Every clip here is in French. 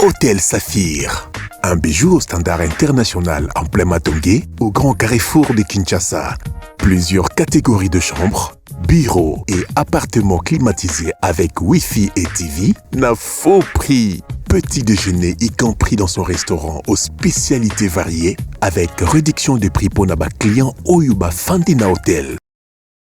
Hôtel Saphir. Un bijou au standard international en plein Matongé, au grand carrefour de Kinshasa. Plusieurs catégories de chambres, bureaux et appartements climatisés avec Wi-Fi et TV n'a faux prix. Petit déjeuner y compris dans son restaurant aux spécialités variées avec réduction de prix pour naba client Oyuba Fandina Hotel.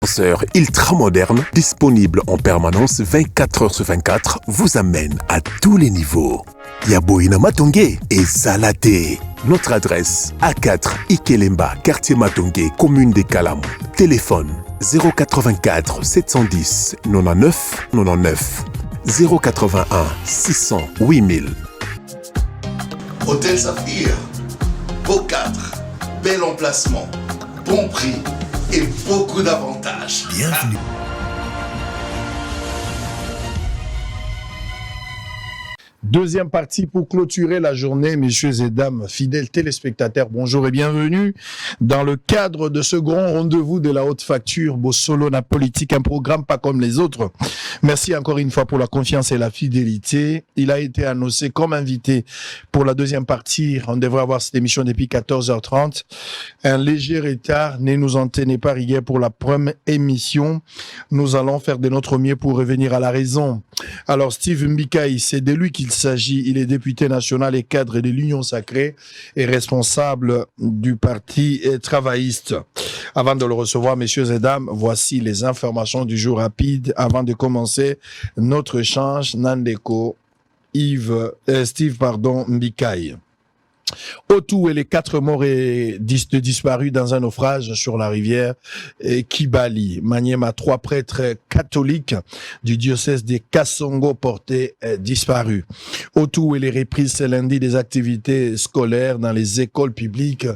Ascenseur ultra moderne, disponible en permanence 24 heures sur 24, vous amène à tous les niveaux. Yaboina Matongé et Zalaté. Notre adresse A4 Ikelemba, quartier Matongé, commune des Kalam. Téléphone 084 710 99 99 081 600 8000. Hôtel Saphir, beau cadre, bel emplacement, bon prix et beaucoup d'avantages. Bienvenue. Deuxième partie pour clôturer la journée, messieurs et dames, fidèles téléspectateurs, bonjour et bienvenue dans le cadre de ce grand rendez-vous de la haute facture, Bossolo na politique, un programme pas comme les autres. Merci encore une fois pour la confiance et la fidélité. Il a été annoncé comme invité pour la deuxième partie. On devrait avoir cette émission depuis 14h30. Un léger retard, ne nous en tenez pas rigueur pour la première émission. Nous allons faire de notre mieux pour revenir à la raison. Alors Steve Mbikaï, c'est de lui qu'il s'agit. Il est député national et cadre de l'Union Sacrée et responsable du Parti travailliste. Avant de le recevoir, messieurs et dames, voici les informations du jour rapide avant de commencer notre échange. Nandeko, Steve Mbikaï. Otou et les 4 morts disparus dans un naufrage sur la rivière Kibali. Maniema, 3 prêtres catholiques du diocèse de Kassongo portés disparus. Otou et les reprises ce lundi des activités scolaires dans les écoles publiques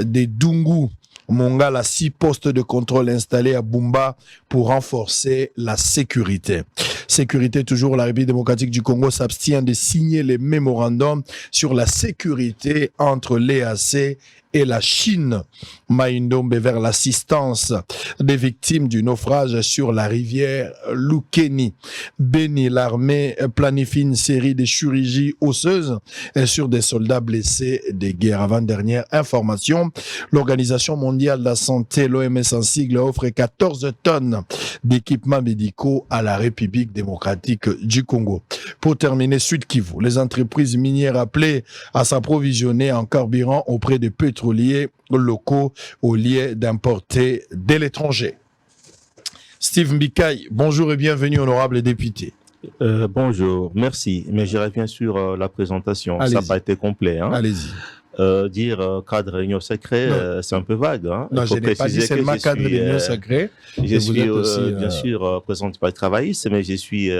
des Dungu. Mongala, 6 postes de contrôle installés à Bumba pour renforcer la sécurité. Sécurité, toujours, la République démocratique du Congo s'abstient de signer les mémorandums sur la sécurité entre l'EAC et la Chine. Maïndombe vers l'assistance des victimes du naufrage sur la rivière Lukeni. Béni, l'armée planifie une série de chirurgies osseuses sur des soldats blessés de guerre. Avant-dernière information, l'Organisation mondiale de la santé, l'OMS en sigle, offre 14 tonnes d'équipements médicaux à la République démocratique du Congo. Pour terminer, Sud Kivu, les entreprises minières appelées à s'approvisionner en carburant auprès de pétroliers locaux au lieu d'importer de l'étranger. Steve Mbikaï, bonjour et bienvenue, honorable député. Bonjour, merci. Mais je reviens sur la présentation. Allez-y. Ça n'a pas été complet. Hein. Allez-y. Dire cadre de l'Union Sacrée, c'est un peu vague. Hein. Non, je n'ai pas dit seulement cadre de l'Union Sacrée. Je suis bien sûr président du Parti travailliste, mais je suis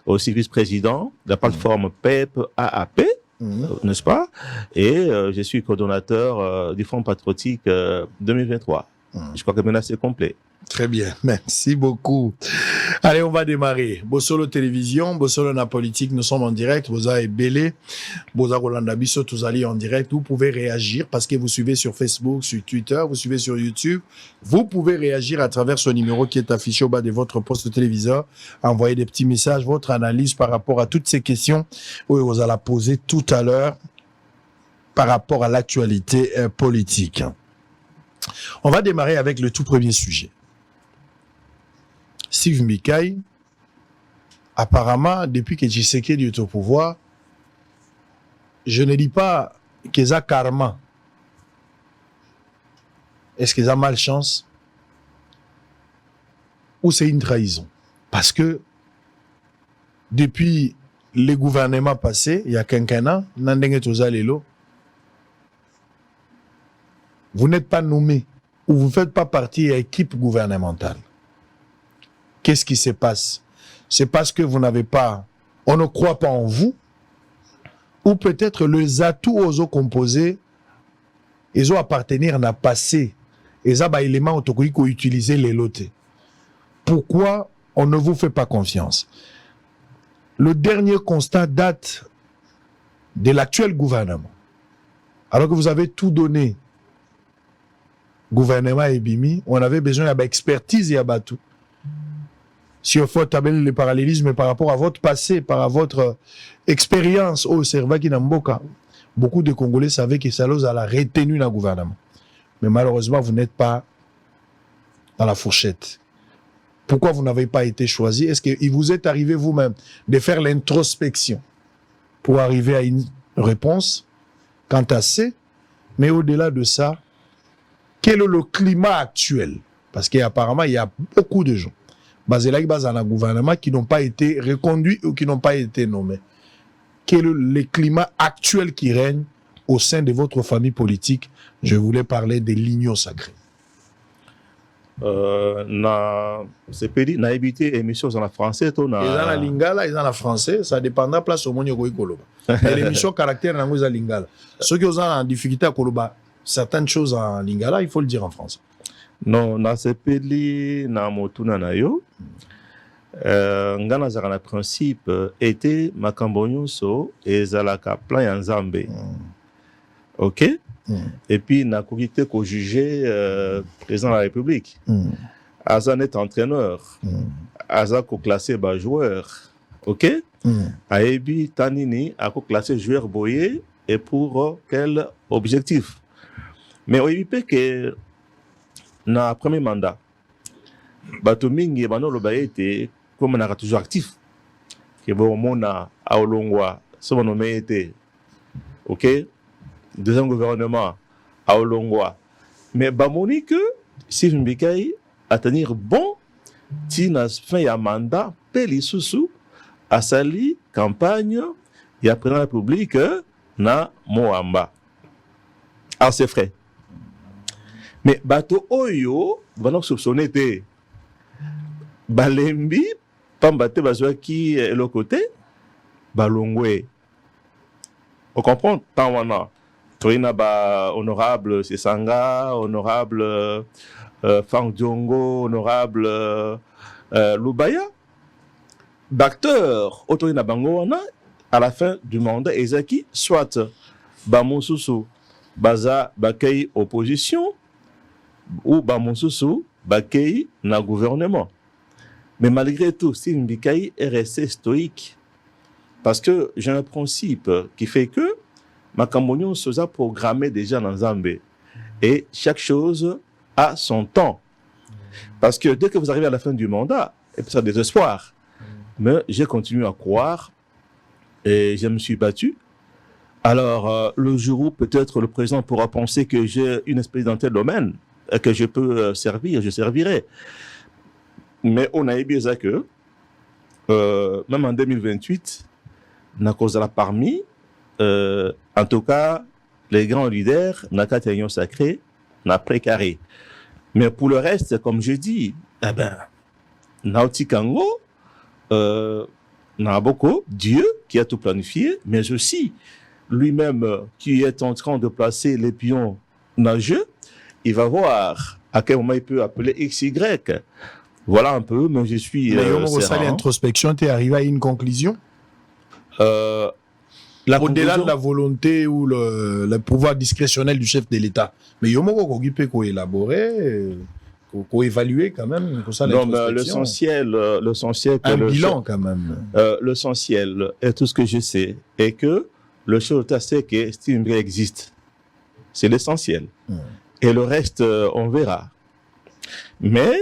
aussi vice-président de la plateforme PEP AAP. N'est-ce pas? Et je suis coordonnateur du Front patriotique 2023. Je crois que maintenant c'est complet. Très bien, merci beaucoup. Allez, on va démarrer. Bossolo Télévision, Bossolo na politique, nous sommes en direct. Boza et Belé, Boza Rolanda Bisso, tous allés en direct. Vous pouvez réagir parce que vous suivez sur Facebook, sur Twitter, vous suivez sur YouTube. Vous pouvez réagir à travers ce numéro qui est affiché au bas de votre poste téléviseur. Envoyer des petits messages, votre analyse par rapport à toutes ces questions que vous allez poser tout à l'heure par rapport à l'actualité politique. On va démarrer avec le tout premier sujet. Steve Mbikaï, apparemment, depuis que Tshisekedi est au pouvoir, je ne dis pas qu'ils ont karma. Est-ce qu'ils ont malchance? Ou c'est une trahison? Parce que depuis les gouvernements passés, il y a quinquennat, Nandenge Tozalelo, vous n'êtes pas nommé ou vous ne faites pas partie de l'équipe gouvernementale. Qu'est-ce qui se passe? C'est parce que vous n'avez pas, on ne croit pas en vous, ou peut-être les atouts aux autres composés, ils ont appartenir à passé, ils ont des éléments autocoïques qu'on utilise les lotés. Pourquoi on ne vous fait pas confiance? Le dernier constat date de l'actuel gouvernement. Alors que vous avez tout donné, gouvernement et Bimi, on avait besoin d'expertise et à tout. si on fait tabler le parallélisme par rapport à votre passé, par rapport à votre expérience au Servaki Namboka, beaucoup de Congolais savaient que Salos a la retenu dans le gouvernement. Mais malheureusement, vous n'êtes pas dans la fourchette. Pourquoi vous n'avez pas été choisi? Est-ce qu'il vous est arrivé vous-même de faire l'introspection pour arriver à une réponse quant à ça? Mais au-delà de ça, quel est le climat actuel? Parce qu'apparemment, il y a beaucoup de gens basés dans le gouvernement qui n'ont pas été reconduits ou qui n'ont pas été nommés. Quel est le climat actuel qui règne au sein de votre famille politique? Je voulais parler de l'union sacrée. C'est pédi, na évité émission en français, ils ont la lingala, ils ont la français, ça dépendra place au monde yoko ikoloba. Mais l'émission caractère nango ils ont lingala. Ceux qui ont en difficulté à koloba certaines choses en lingala, il faut le dire en français. Non, na sepeli na motuna na yo. Ngana zaka na principe était makambo nyonso ezalaka plan ya Nzambe. OK? Et puis na koki ko juger président de la République. Aza net entraîneur. Aza ko classer ba joueur. OK? Aebi tanini a ko classer joueur boyé et pour quel objectif? Mais on peut que na premier mandat bato mingi bano lo baete comme na toujours actif que bon mona a olongwa so bono mete. OK? Deuxième gouvernement à Olongwa. Mais bamoni que si je me dis à tenir bon, si na fin ya mandat peli susu a sali campagne ya président de la République na Moamba. Alors c'est vrai. Mais bato oyo banok soupçonné te balembi pambate bazwa ki le côté balongwe. On comprend tant wana. Toina ba honorable Sesanga, honorable Fang Diongo, honorable Lubaya. D'acteurs, Otoina Bangoana, à la fin du mandat, Ezaki, soit Bamonsusu, Baza Bakei opposition, ou Bamonsusu, Bakei na gouvernement. Mais malgré tout, si Mbikaï est resté stoïque, parce que j'ai un principe qui fait que Makambo se a programmé déjà dans Zambé. Et chaque chose a son temps. Parce que dès que vous arrivez à la fin du mandat, et puis ça a des espoirs. Mais j'ai continué à croire et je me suis battu. Alors, le jour où peut-être le président pourra penser que j'ai une espèce dans tel domaine, que je peux servir, je servirai. Mais on a bien ça que, même en 2028, n'a causé la parmi. En tout cas, les grands leaders, Nakata Union Sacrée, n'a précaré. Mais pour le reste, comme je dis, eh ben, Nautikango, Naboko, Dieu qui a tout planifié, mais aussi lui-même qui est en train de placer les pions dans le jeu, il va voir à quel moment il peut appeler XY. Voilà un peu, mais je suis. Mais l'introspection, tu es arrivé à une conclusion? Au-delà de la volonté ou le pouvoir discrétionnel du chef de l'État. Mais il y a un peu élaborer, évaluer quand même. Non, mais l'essentiel. Un bilan quand même. L'essentiel, et tout ce que je sais, est que le chef de l'État sait que Steve existe. C'est l'essentiel. Et le reste, on verra. Mais,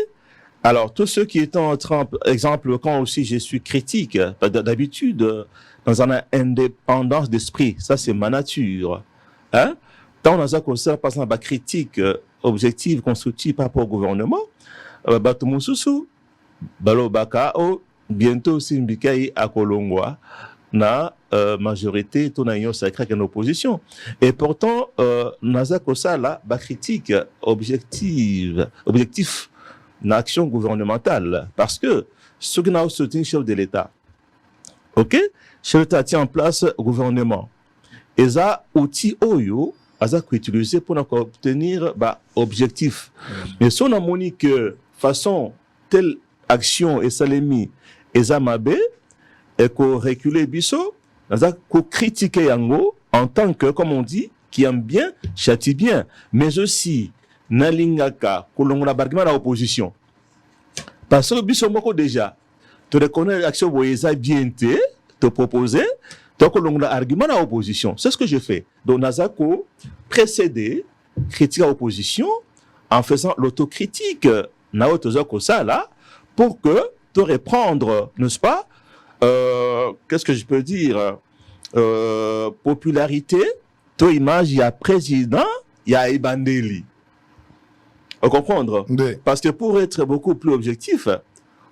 alors, tous ceux qui étaient en train, exemple, quand aussi je suis critique, d'habitude, dans une indépendance d'esprit, ça c'est ma nature. Hein? Tant on a comme ça, par exemple, critique objective, constructive par rapport au gouvernement, Batumususu, Balobaka, bientôt Simbikai à Kolongwa, na majorité, ton union sacrée en opposition. Et pourtant, Naza Kosala, critique objectif, na action gouvernementale. Parce que ce qui n'a soutenu le chef de l'État, ok? Chef de l'État tient en place le gouvernement. Et ça, outil Oyo, ça utilisé pour obtenir objectif. Mais si on a montré que façon telle action et ça l'est mis, et ça m'a bé, et qu'on recule biso, ça qu'on critique yango en tant que, comme on dit, qui aime bien, châtie bien, mais aussi nalingaka, qu'on la bargama à l'opposition. Parce que biso moko déjà, tu reconnais l'action Boyeza bien te proposer, donc on a argument à l'opposition. C'est ce que je fais. Donc, Nazako précédé, critique à l'opposition, en faisant l'autocritique, là, pour que tu reprendre, n'est-ce pas, qu'est-ce que je peux dire, popularité, ton image, il y a président, il y a Ebandeli. Vous comprendre? Oui. Parce que pour être beaucoup plus objectif,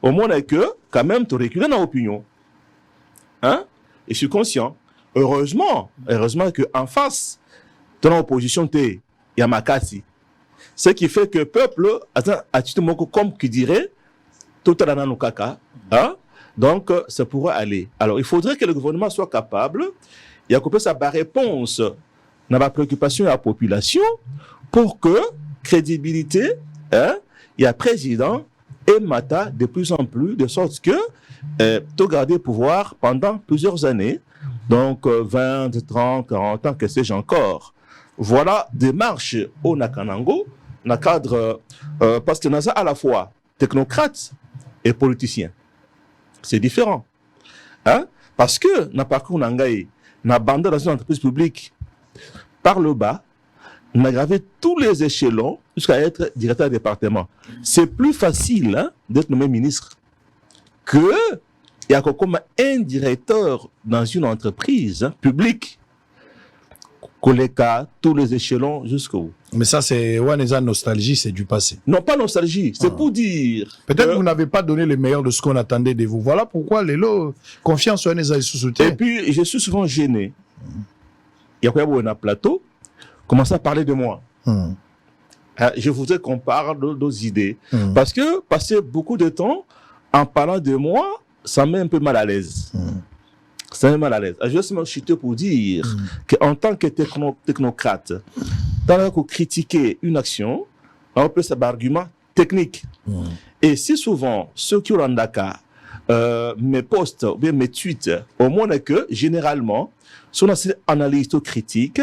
au moins que, quand même, tu recules dans l'opinion. Hein? Et je suis conscient. Heureusement qu'en face, de l'opposition, il y a Makasi. Ce qui fait que le peuple, comme qui dirait, tout à l'heure, hein? Donc, ça pourrait aller. Alors, il faudrait que le gouvernement soit capable, il y a coupé sa réponse dans la préoccupation de la population pour que crédibilité, hein, il y a président et Mata de plus en plus, de sorte que tu garder le pouvoir pendant plusieurs années, donc 20, 30, 40 ans, que sais-je encore. Voilà des marches au Nakanango, dans le cadre, parce que nous sommes à la fois technocrates et politiciens. C'est différent. Hein? Parce que dans le parcours Nangaï, dans une entreprise publique, par le bas, on a gravé tous les échelons jusqu'à être directeur de département. C'est plus facile, hein, d'être nommé ministre que il y a comme un directeur dans une entreprise, hein, publique. Koleka, tous les échelons jusqu'au bout. Mais ça, c'est nostalgie, c'est du passé. Non, pas nostalgie, c'est pour dire. Peut-être que vous n'avez pas donné le meilleur de ce qu'on attendait de vous. Voilà pourquoi les lots, confiance en les soutien. Et puis, je suis souvent gêné. Il y a quoi un plateau, commence à parler de moi. Je voudrais qu'on parle de nos idées. Parce que passer beaucoup de temps en parlant de moi, ça met un peu mal à l'aise. Ça met mal à l'aise. Je vais me chuter pour dire qu'en tant que technocrate, dans qu'on critiquer une action, on peut faire un argument technique. Et si souvent, ceux qui ont un Dakar, mes posts ou bien mes tweets, au moins que généralement, sur une analyse critique,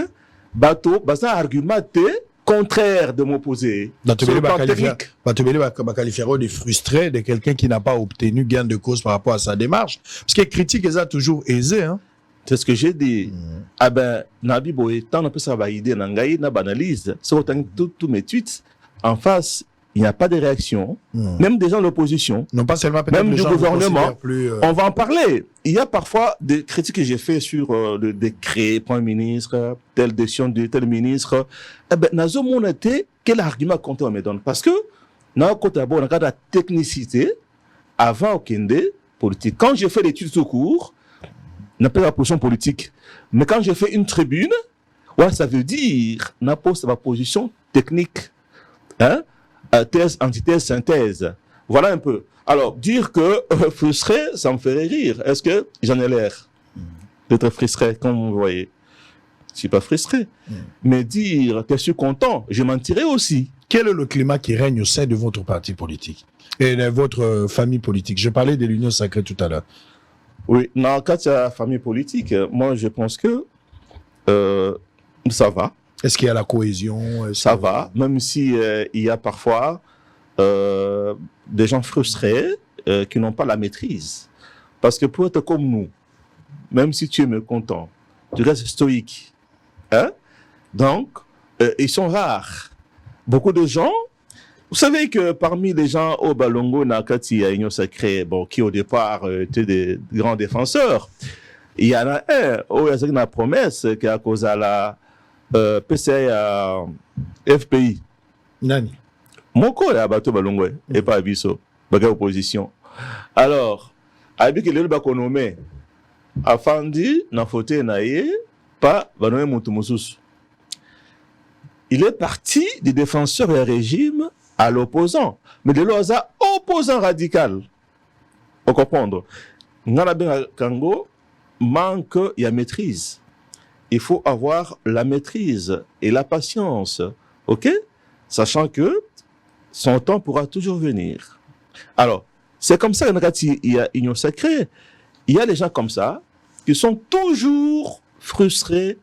bateau, basé argumenté contraire de m'opposer. Sur le plan technique. Va qualifier de frustré de quelqu'un qui n'a pas obtenu gain de cause par rapport à sa démarche. Parce que critique est toujours aisé. Hein? C'est ce que j'ai dit. Ah ben, Nabi Boye, tant on peut savoir idée, n'angaï, n'a banalise. Sur tous mes tweets, en face, il n'y a pas de réaction. Même des gens de l'opposition. Non pas seulement même du gouvernement. On va en parler. Il y a parfois des critiques que j'ai fait sur le décret, Premier ministre, telle décision de tel ministre. Eh ben, nazo monete, quel argument compte on me donne? Parce que, dans le cas de la technicité, avant au Kende, politique. Quand j'ai fait l'étude tout court, n'a pas la position politique. Mais quand j'ai fait une tribune, ouais, ça veut dire, n'a pas ma position technique. Hein? Thèse, antithèse, synthèse. Voilà un peu. Alors, dire que frustré, ça me ferait rire. Est-ce que j'en ai l'air d'être frustré, comme vous voyez? Je ne suis pas frustré. Mais dire que je suis content, je mentirais aussi. Quel est le climat qui règne au sein de votre parti politique et de votre famille politique? Je parlais de l'Union sacrée tout à l'heure. Oui, dans le cas de la famille politique, moi, je pense que ça va. Est-ce qu'il y a la cohésion? Ça va, même si il y a parfois des gens frustrés qui n'ont pas la maîtrise. Parce que pour être comme nous, même si tu es mécontent, tu restes stoïque. Hein? Donc, ils sont rares. Beaucoup de gens, vous savez que parmi les gens au Balongo, Nakati, à Union Sacrée, bon, qui au départ étaient des grands défenseurs, il y en a un, il y a une promesse qui a causé la PCA FPI. Nani? Mon corps est à Bateau Balongo et pas à Bisso, bagarre opposition. Alors, avec le bakonomé, Afandi, n'a fauté naïe, pas Banomé Moutoumousous. Il est parti des défenseurs et régime à l'opposant, mais de l'OSA opposant radical. Vous comprenez? Ngalabé Kango manque, il y a maîtrise. Il faut avoir la maîtrise et la patience, ok? Sachant que son temps pourra toujours venir. Alors, c'est comme ça qu'il y a Union Sacrée. Il y a des gens comme ça qui sont toujours frustrés,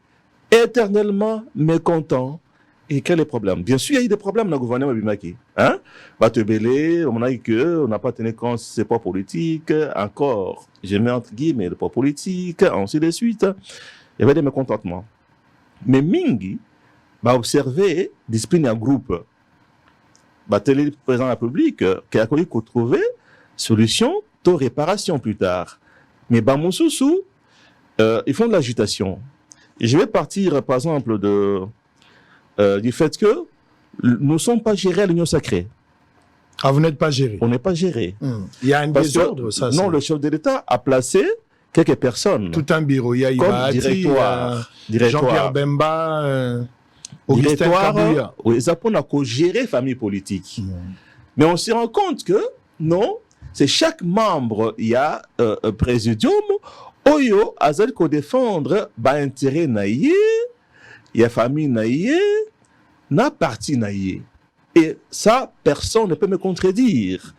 éternellement mécontents, et quel est le problème? Bien sûr, il y a eu des problèmes dans le gouvernement Bimaki. Hein? On a dit qu'on n'a pas tenu compte, c'est pas politique, encore, je mets entre guillemets, le pas politique, ainsi de suite. Il y avait des mécontentements. Mais Mingi va observer discipline en groupe. Le président de la République qui a connu qu'on trouver solution de réparation plus tard. Mais Bamoussoussou, ils font de l'agitation. Et je vais partir, par exemple, du fait que nous ne sommes pas gérés à l'Union sacrée. Ah, vous n'êtes pas géré? On n'est pas géré. Il y a un désordre, ça? Non, le chef de l'État a placé quelques personnes. Tout un bureau. Il y a Ibati, directoire. Jean-Pierre Bemba, Augustin Kabouya. Oui, ça pour gérer la famille politique. Mais on se rend compte que, non, c'est chaque membre, il y a un présidium, Oyo, Azal, qu'on défendre, intérêt naïe, il y a famille naïe, na parti naïe. Et ça, personne ne peut me contredire.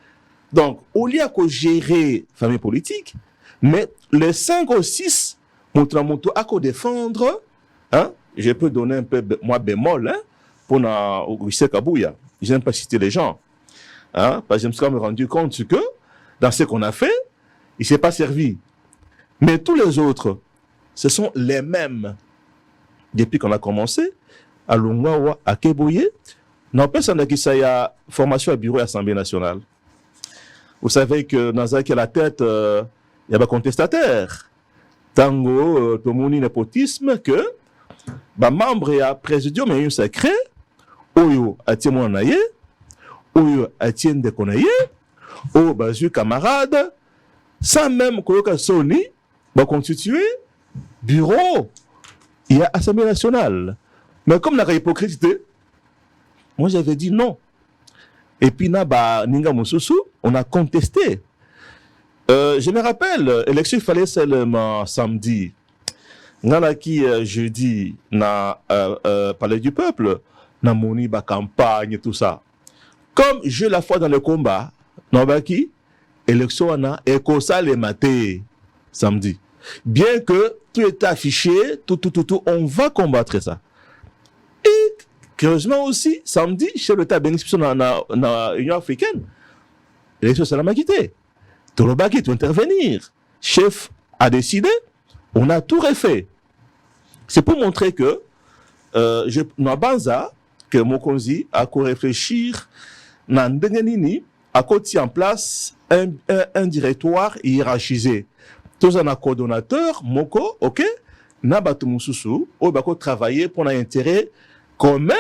Donc, au lieu de gérer la famille politique, mais les 5 ou 6, montre à quoi défendre, hein, je peux donner un peu, moi, bémol, hein, pour Augustin Kabouya. Je n'aime pas citer les gens. Hein, parce que je me suis quand même rendu compte que, dans ce qu'on a fait, il ne s'est pas servi. Mais tous les autres, ce sont les mêmes. Depuis qu'on a commencé, à Lungwawa, à Kebouye, n'empêche qu'il y a formation à bureau et Assemblée nationale. Vous savez que dans la tête, il y a des contestataires. Tango, Tomoni, népotisme, que, membre et présidium, il y a un sacré, Oyo, Atiemon Naye, Oyo, Atien de Konaye, Oyo, Bazu, camarade, sans même que Sony, va constituer bureau. Il y a Assemblée nationale. Mais comme la hypocrisie, moi j'avais dit non. Et puis, Ninga Moussoussou, on a contesté. Je me rappelle, l'élection, il fallait seulement samedi. Nana qui jeudi, na Palais du Peuple, na moni ba campagne, tout ça. Comme je la foi dans le combat, na qui élection ana ekosa le maté samedi. Bien que tout est affiché, tout, on va combattre ça. Et curieusement aussi, samedi, chez l'État bénéficiaire dans l'Union africaine, l'élection ça l'a quitté. Tolobaki doit intervenir. Chef a décidé, on a tout refait. C'est pour montrer que que Mokonzi a réfléchir à mettre en place un directoire hiérarchisé. Tous un coordonnateur, Moko, ok, Nabatu Moussoussou, on va travailler pour un intérêt commun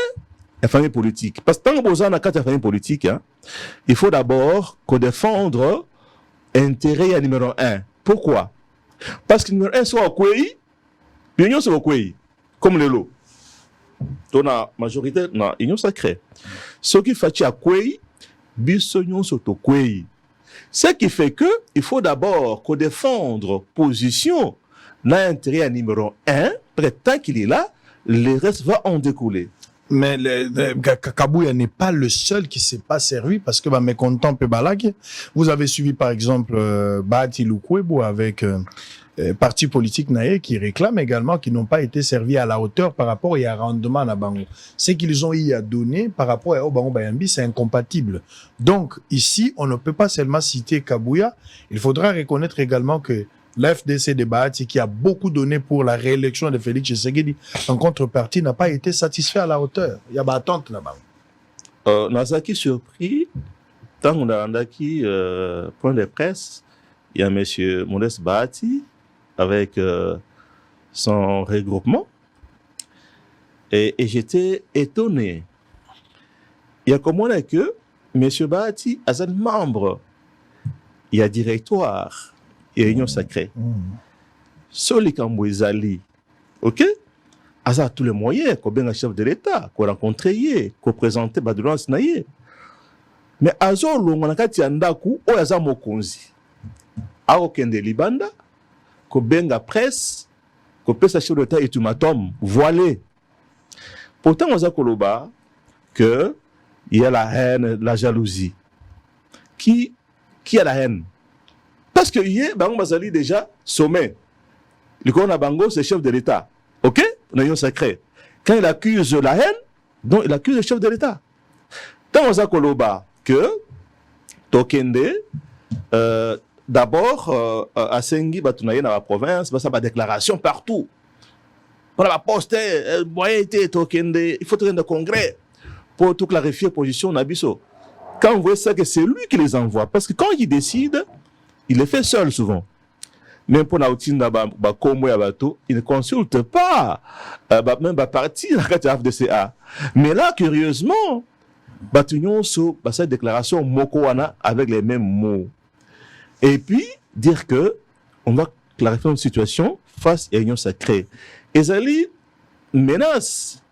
la famille politique. Parce que tant que vous avez une famille politique, hein, il faut d'abord qu'on défendre l'intérêt numéro 1. Pourquoi? Parce que numéro 1 soit au Kwei, l'union soit au Kwei, comme le lot. Dans la majorité, dans l'union sacrée. Ce qui fait à Kwei, l'union soit au Kwei. Ce qui fait que il faut d'abord qu'on défendre position l'intérêt numéro 1, tant qu'il est là, le reste va en découler. Mais Kabouya n'est pas le seul qui ne s'est pas servi parce que mécontent Pebalak. Vous avez suivi par exemple Bahati Lukwebo avec parti politique naïe qui réclament également qu'ils n'ont pas été servis à la hauteur par rapport à rendement à Bango. Ce qu'ils ont eu à donner par rapport à Bango Bayambi, c'est incompatible. Donc ici, on ne peut pas seulement citer Kabouya, il faudra reconnaître également que l'FDC de Bahati, qui a beaucoup donné pour la réélection de Félix Tshisekedi, en contrepartie, n'a pas été satisfait à la hauteur. Il y a une attente là-bas. Nazaki surpris, tant qu'on a un point de presse, il y a M. Modeste Bahati avec son regroupement. Et j'étais étonné. Il y a comme on a que M. Bahati a un membre, il y a directoire. Et union sacrée. Soli Kambouezali, ok? Asa tous les moyens, qu'on bien un chef de l'État, qu'on rencontre, qu'on présente Badoulan Snaye. Mais Azo Longanakati Andaku, o Aza Mokonzi. A aucun de Libanda, qu'on bien la presse, qu'on peut s'acheter de l'État et tout matom, voilé. Pourtant, on a Koloba que il y a la haine, la jalousie. Qui a la haine? Parce que hier, Bango Bazali déjà sommet. Le Corona Bango, c'est chef de l'État. Ok? L'union sacrée. Quand il accuse la haine, Donc, il accuse le chef de l'État. Tant on a Koloba que Tokende, d'abord, à Sengi, Batunaye, dans la province, ça va déclaration partout. On va poster, Tokende, il faut tenir un congrès pour tout clarifier la position d'Abisso. Quand on voit ça, que c'est lui qui les envoie. Parce que quand il décide, il les fait seul souvent. Même pour Nautinda, il ne consulte pas même parti la FDCA. Mais là, curieusement, Batunion sur cette déclaration Mokowana avec les mêmes mots. Et puis, dire que on va clarifier une situation face à l'union sacrée. Ezali menace,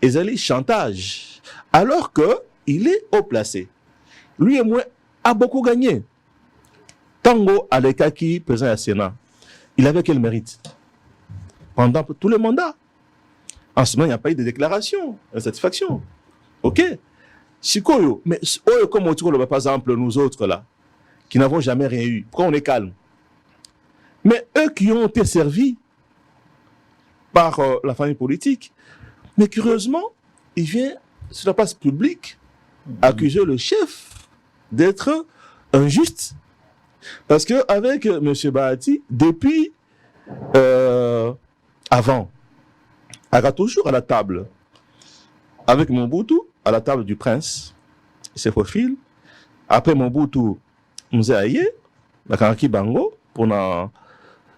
Ezali chantage, alors qu'il est haut placé. Lui et moi a beaucoup gagné. Tango Alekaki, président du Sénat, il avait quel mérite? Pendant tout le mandat. En ce moment, il n'y a pas eu de déclaration, de satisfaction. Ok? Chikoyo, mais comme on dit, par exemple, nous autres là, qui n'avons jamais rien eu, pourquoi on est calme? Mais eux qui ont été servis par la famille politique, mais curieusement, il vient sur la place publique accuser le chef d'être injuste. Parce qu'avec M. Bahati, depuis avant, il a toujours à la table, avec Mobutu, à la table du prince, il se faufile. Après Mobutu, Mzee Aye, la Kanaki Bango, pour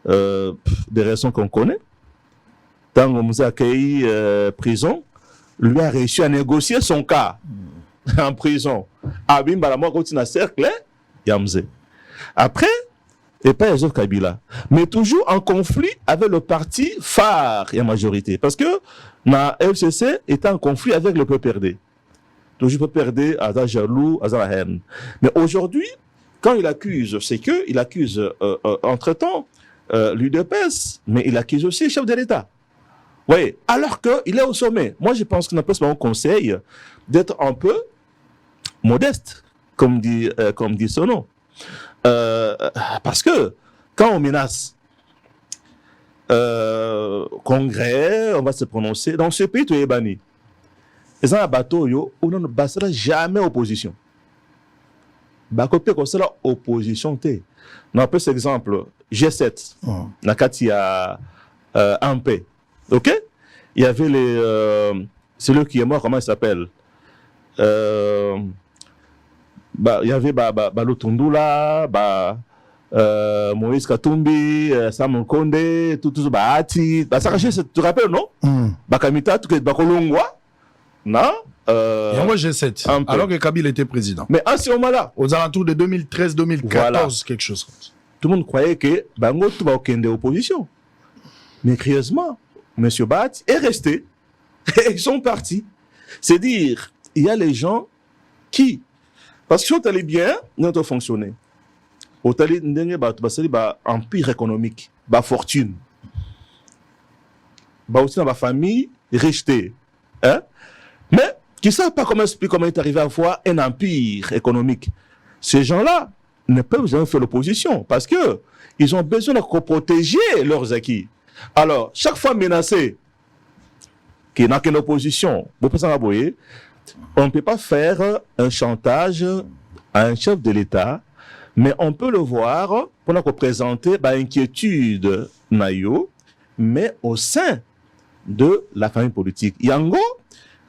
des raisons qu'on connaît. Tant que Mzee Aye prison, lui a réussi à négocier son cas en prison. Abim Balamo continue à cercle, il y a Mzee. Après, et pas les autres Kabila, mais toujours en conflit avec le parti phare et la majorité. Parce que la FCC est en conflit avec le PPRD. Toujours PPRD, à la jaloux, à la haine. Mais aujourd'hui, quand il accuse, c'est qu'il accuse entre-temps l'UDPS, mais il accuse aussi le chef de l'État. Oui, alors qu'il est au sommet. Moi, je pense qu'on a plus mon conseil d'être un peu modeste, comme dit son nom. Parce que quand on menace congrès, on va se prononcer. Dans ce pays, tu es banni. Et un bateau, on ne passera jamais opposition. Bakopé comme ça, opposition. On peut cet exemple G7, Nakatia en paix. Ok? Il y avait celui qui est mort, comment il s'appelle? Il y avait Lotundula, Moïse Katumbi, Samuel Konde, tout ça, Bahati. Tu te rappelles, non? Bakamita, tout que Bakolongwa, non? Yango G7, alors que Kabila était président. Mais à ce moment-là, aux alentours de 2013-2014, voilà. Quelque chose comme ça. Tout le monde croyait que Bango tout va aucun des oppositions. Mais curieusement, M. Bahati est resté. Et ils sont partis. C'est dire, il y a les gens qui, parce que si on allait bien, on doit fonctionner. On allait dans empire économique, fortune. Aussi dans ma famille, rejeté. Hein? Mais qui ne savent pas comment il est arrivé à avoir un empire économique. Ces gens-là ne peuvent jamais faire l'opposition parce qu'ils ont besoin de protéger leurs acquis. Alors, chaque fois menacé, qu'il n'y a qu'une opposition, on ne peut pas faire un chantage à un chef de l'État, mais on peut le voir pour nous présenter l'inquiétude naïo, mais au sein de la famille politique. Yango,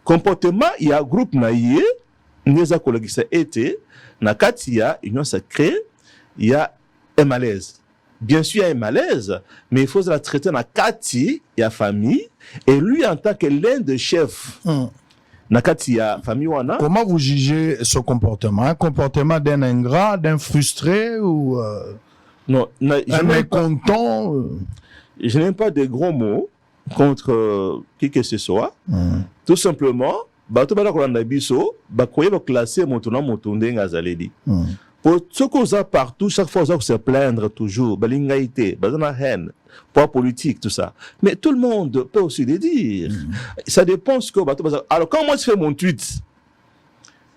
comportement, il y a un groupe naïe, nous avons collègues qui été, Nakatia, union sacrée, il y a un malaise. Bien sûr, il y a un malaise, mais il faut la traiter dans Kati, il y a famille, et lui, en tant que l'un des chefs, Nakatia, famille wana. Comment vous jugez ce comportement? Un comportement d'un ingrat, d'un frustré ou non, un mécontent? Je n'aime pas de gros mots contre qui que ce soit. Tout simplement, bato bala kolanda biso, bakoye ba classer motuna motunde ngazaledi. Pour ce qu'on a partout, chaque fois on se plaindre toujours, balingaïté, bazana haine, poids politique, tout ça. Mais tout le monde peut aussi le dire. Ça dépend ce que bato. Alors quand moi je fais mon tweet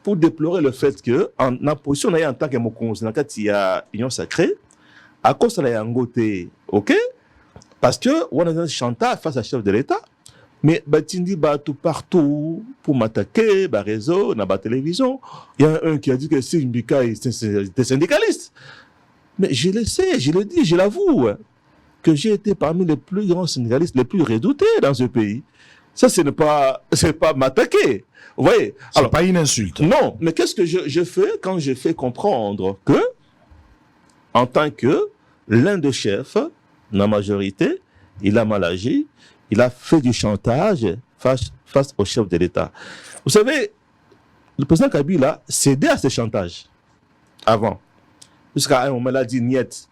pour déplorer le fait que en position on a en tant que mokonzi na kati ya union sacrée, à cause de la yangote, ok? Parce que on a un chantage face à chef de l'État. Mais Batindi bat tout partout pour m'attaquer, bah réseau, na télévision. Il y a un qui a dit que c'est une bicaille, c'est syndicaliste. Mais je le sais, je le dis, je l'avoue, que j'ai été parmi les plus grands syndicalistes, les plus redoutés dans ce pays. Ça, c'est pas m'attaquer. Vous voyez? C'est pas une insulte. Non, mais qu'est-ce que je fais quand je fais comprendre que, en tant que l'un des chefs, la majorité, il a mal agi, il a fait du chantage face au chef de l'État. Vous savez, le président Kabila cédait à ce chantage avant. Jusqu'à un moment, il a dit niet.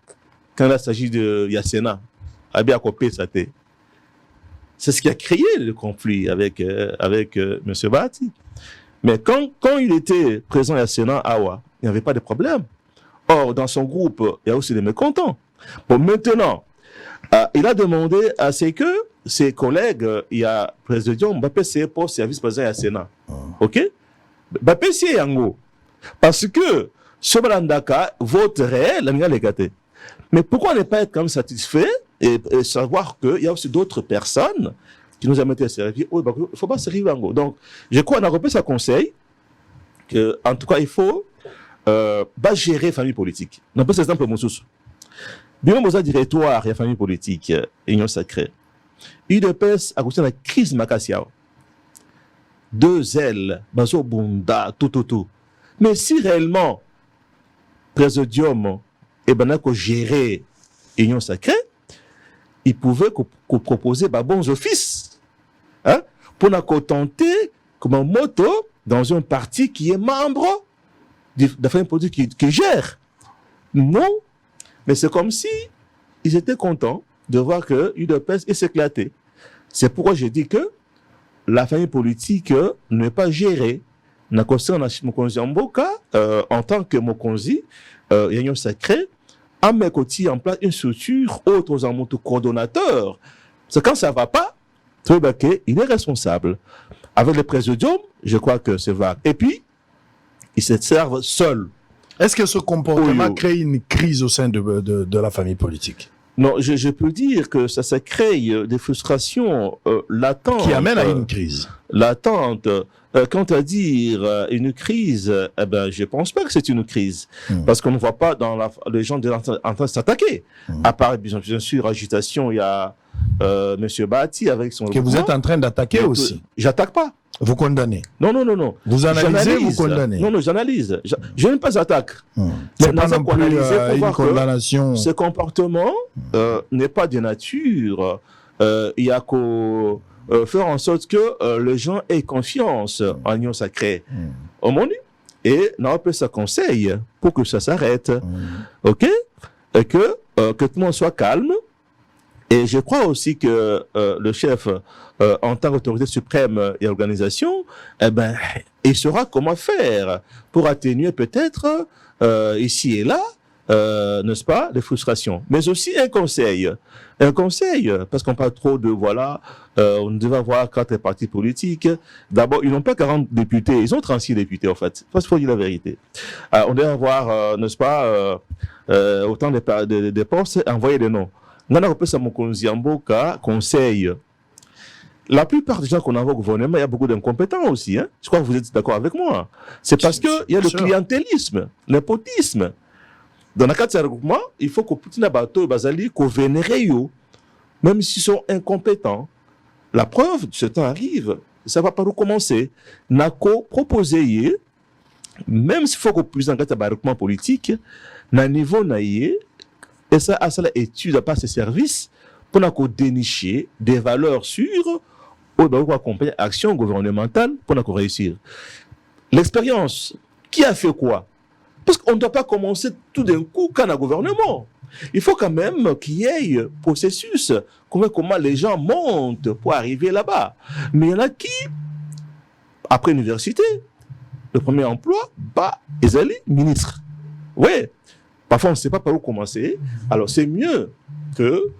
Quand il s'agit de Yassena, Abi a copié sa tête. C'est ce qui a créé le conflit avec M. Bahati. Mais quand il était présent à Sénat, Awa, il n'y avait pas de problème. Or, dans son groupe, il y a aussi des mécontents. Bon, maintenant, il a demandé à ce que ses collègues, il y a président Mbappé, c'est pour service président à Sénat. OK? Mbappé, c'est Yango. Parce que Sobalandaka voterait la légalité. Mais pourquoi ne pas être comme satisfait et savoir qu'il y a aussi d'autres personnes qui nous amènent à servir. Il ne faut pas se river en gros. Donc, je crois qu'on a repris ce conseil qu'en tout cas, il faut gérer la famille politique. On peut exemple Moussous. Bien, on a directoire, il y a famille politique, union sacrée. UDPS a connu la crise Makassia. 2 ailes, Bazo Bunda, tout. Mais si réellement, Présidium et Banako gérer union sacrée, ils pouvaient proposer bons offices, hein, pour nous tenter comme un moto dans un parti qui est membre de la famille politique qui gère. Non, mais c'est comme si ils étaient contents de voir que l'UDPS s'éclatait. C'est pourquoi je dis que la famille politique n'est pas gérée. En tant que Mokonzi, union sacrée, à mes côtés en place une structure autre en moto coordonnateur. C'est quand ça ne va pas, il est responsable. Avec le présidium, je crois que c'est vague. Et puis, ils se servent seuls. Est-ce que ce comportement crée une crise au sein de la famille politique? Non, je peux dire que ça crée des frustrations latentes. Qui amènent à une crise. Latente. Quant à dire une crise, je pense pas que c'est une crise. Parce qu'on ne voit pas dans les gens en train de s'attaquer. À part, bien sûr, agitation, il y a M. Bahati avec son... Que vous êtes en train d'attaquer aussi. J'attaque pas. Vous condamnez. Non. Vous analysez, vous condamnez. Non, j'analyse. Je n'aime pas attaque. C'est pas non plus une condamnation. Ce comportement n'est pas de nature. Il y a qu'au faire en sorte que les gens aient confiance en l'union sacrée. Au monde. Et on peut se conseil pour que ça s'arrête. OK? Et que tout le monde soit calme. Et je crois aussi que le chef, en tant qu'autorité suprême et organisation, il saura comment faire pour atténuer peut-être ici et là, n'est-ce pas, des frustrations. Mais aussi un conseil, parce qu'on parle trop de, on devait avoir 4 partis politiques. D'abord, ils n'ont pas 40 députés, ils ont 36 députés en fait, parce qu'il faut dire la vérité. On devait avoir, n'est-ce pas, autant de postes, envoyer des noms. Conseil. La plupart des gens qu'on envoie au gouvernement, il y a beaucoup d'incompétents aussi. Hein? Je crois que vous êtes d'accord avec moi. C'est parce qu'il y a le clientélisme, népotisme. Dans le cadre de ce regroupement, il faut que Poutine Abato et Bazali qu'on vénère, même s'ils sont incompétents. La preuve, ce temps arrive, ça va pas recommencer. Nako proposé, même s'il faut qu'on puisse dans le cadre de regroupement politique, na niveau naïe, et ça a ça étude à part ces services pour nous dénicher des valeurs sûres pour accompagner l'action gouvernementale pour nous réussir. L'expérience, qui a fait quoi? Parce qu'on ne doit pas commencer tout d'un coup quand on a un gouvernement. Il faut quand même qu'il y ait un processus, comment les gens montent pour arriver là-bas. Mais il y en a qui, après l'université, le premier emploi, ils allaient ministre. Oui. Parfois, on ne sait pas par où commencer. Alors, c'est mieux que...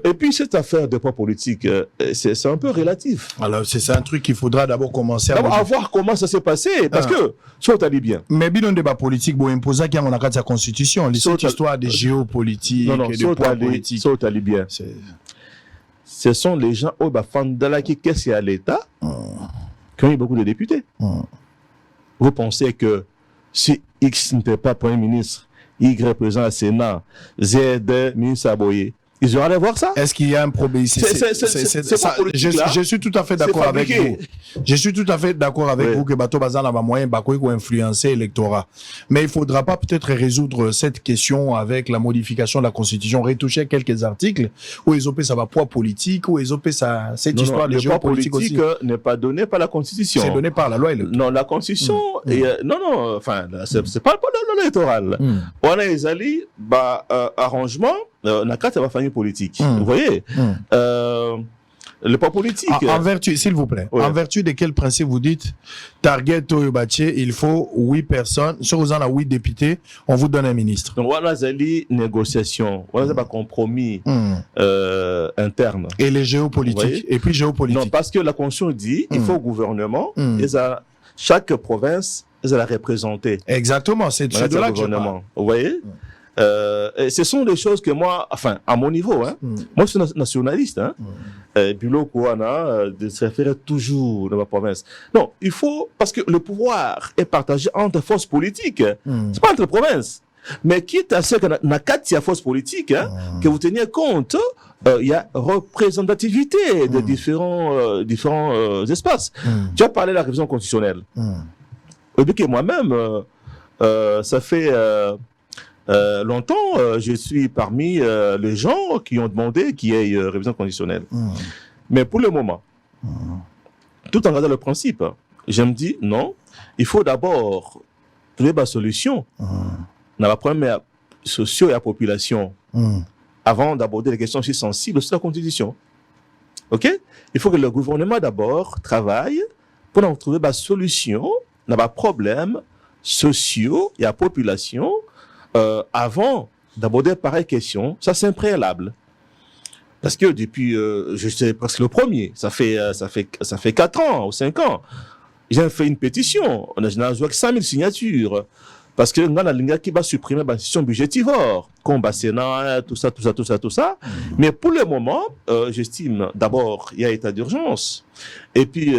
et puis, cette affaire de poids politique, c'est un peu relatif. Alors, c'est un truc qu'il faudra d'abord commencer à voir comment ça s'est passé. Parce que, ça, tu as dit bien. Mais bien, un débat politique, bon, imposant qu'il y a dans la constitution. Cette histoire de géopolitique et de poids politique. Ça, tu as dit bien. ce sont les gens au Bafandala qui qu'est-ce qu'il y a à l'État qui ont eu beaucoup de députés. Vous pensez que si X n'était pas Premier ministre, Y président au Sénat, Z ministre Aboye, ils auraient allé voir ça? Est-ce qu'il y a un problème ici? Je suis tout à fait d'accord avec vous. Je suis tout à fait d'accord avec vous que Bato Bazan a moyen pour influencer l'électorat. Mais il ne faudra pas peut-être résoudre cette question avec la modification de la Constitution, retoucher quelques articles où ils ont ça va poids politique, où ils ont ça, cette histoire de géopolitique aussi. Le poids politique n'est pas donné par la Constitution. C'est donné par la loi électorale. Non, la Constitution, enfin, c'est pas le loi électorale. On a les alliés, arrangement, la carte va famille politique. Vous voyez? Le poids politique. En vertu, s'il vous plaît, en vertu de quel principe vous dites, target Toyobaché, il faut 8 personnes, sur vous en a 8 députés, on vous donne un ministre. Donc, voilà, les négociations, voilà, c'est pas compromis interne. Et les géopolitiques. Et puis géopolitique. Non, parce que la Constitution dit, il faut au gouvernement, chaque province, ils la représenter. Exactement, c'est de là que je parle. Vous voyez? Ce sont des choses que moi, enfin, à mon niveau, moi je suis nationaliste, Bilo Kouana, de se référer toujours dans ma province. Non, il faut, parce que le pouvoir est partagé entre forces politiques, c'est pas entre provinces. Mais quitte à ce que na quatre forces politiques, que vous teniez compte, il y a représentativité de différents espaces. Tu as parlé de la révision constitutionnelle. Et puis que moi-même, ça fait longtemps, je suis parmi les gens qui ont demandé qu'il y ait révision conditionnelle. Mais pour le moment, tout en gardant le principe, je me dis non, il faut d'abord trouver la solution dans la problème sociaux et la population avant d'aborder les questions aussi sensibles sur la Constitution. OK? Il faut que le gouvernement d'abord travaille pour trouver la solution dans les problèmes sociaux et la population avant d'aborder pareille question. Ça, c'est un préalable. Parce que depuis, je sais presque le premier, ça fait 4 ans ou 5 ans, j'ai fait une pétition. On a joué avec 5 000 signatures. Parce que on a la ligne qui va supprimer la situation budgétivore, combat Sénat, tout ça. Mais pour le moment, j'estime d'abord il y a état d'urgence. Et puis,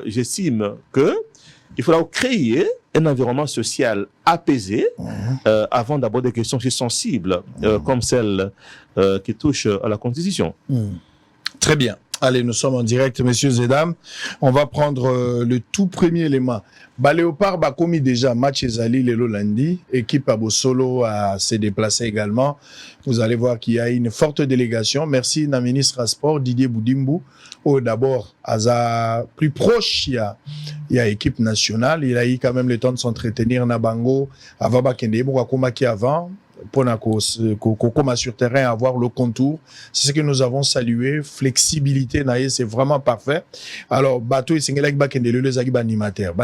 j'estime que il faudra créer un environnement social apaisé avant d'aborder des questions aussi sensibles comme celles qui touchent à la Constitution. Très bien. Allez, nous sommes en direct, messieurs et dames. On va prendre le tout premier élément. Léopard a commis déjà match Ezali Lelo lundi. Équipe à Bosolo s'est déplacée également. Vous allez voir qu'il y a une forte délégation. Merci, la ministre à Sport, Didier Boudimbu. D'abord, à plus proche, il y a équipe nationale. Il a eu quand même le temps de s'entretenir na Bango, avant Bakende, qui avant. Pour qu'on sur terrain avoir le contour, c'est ce que nous avons salué. Flexibilité, c'est vraiment parfait. Alors, bateau et singelak bakende les animateurs,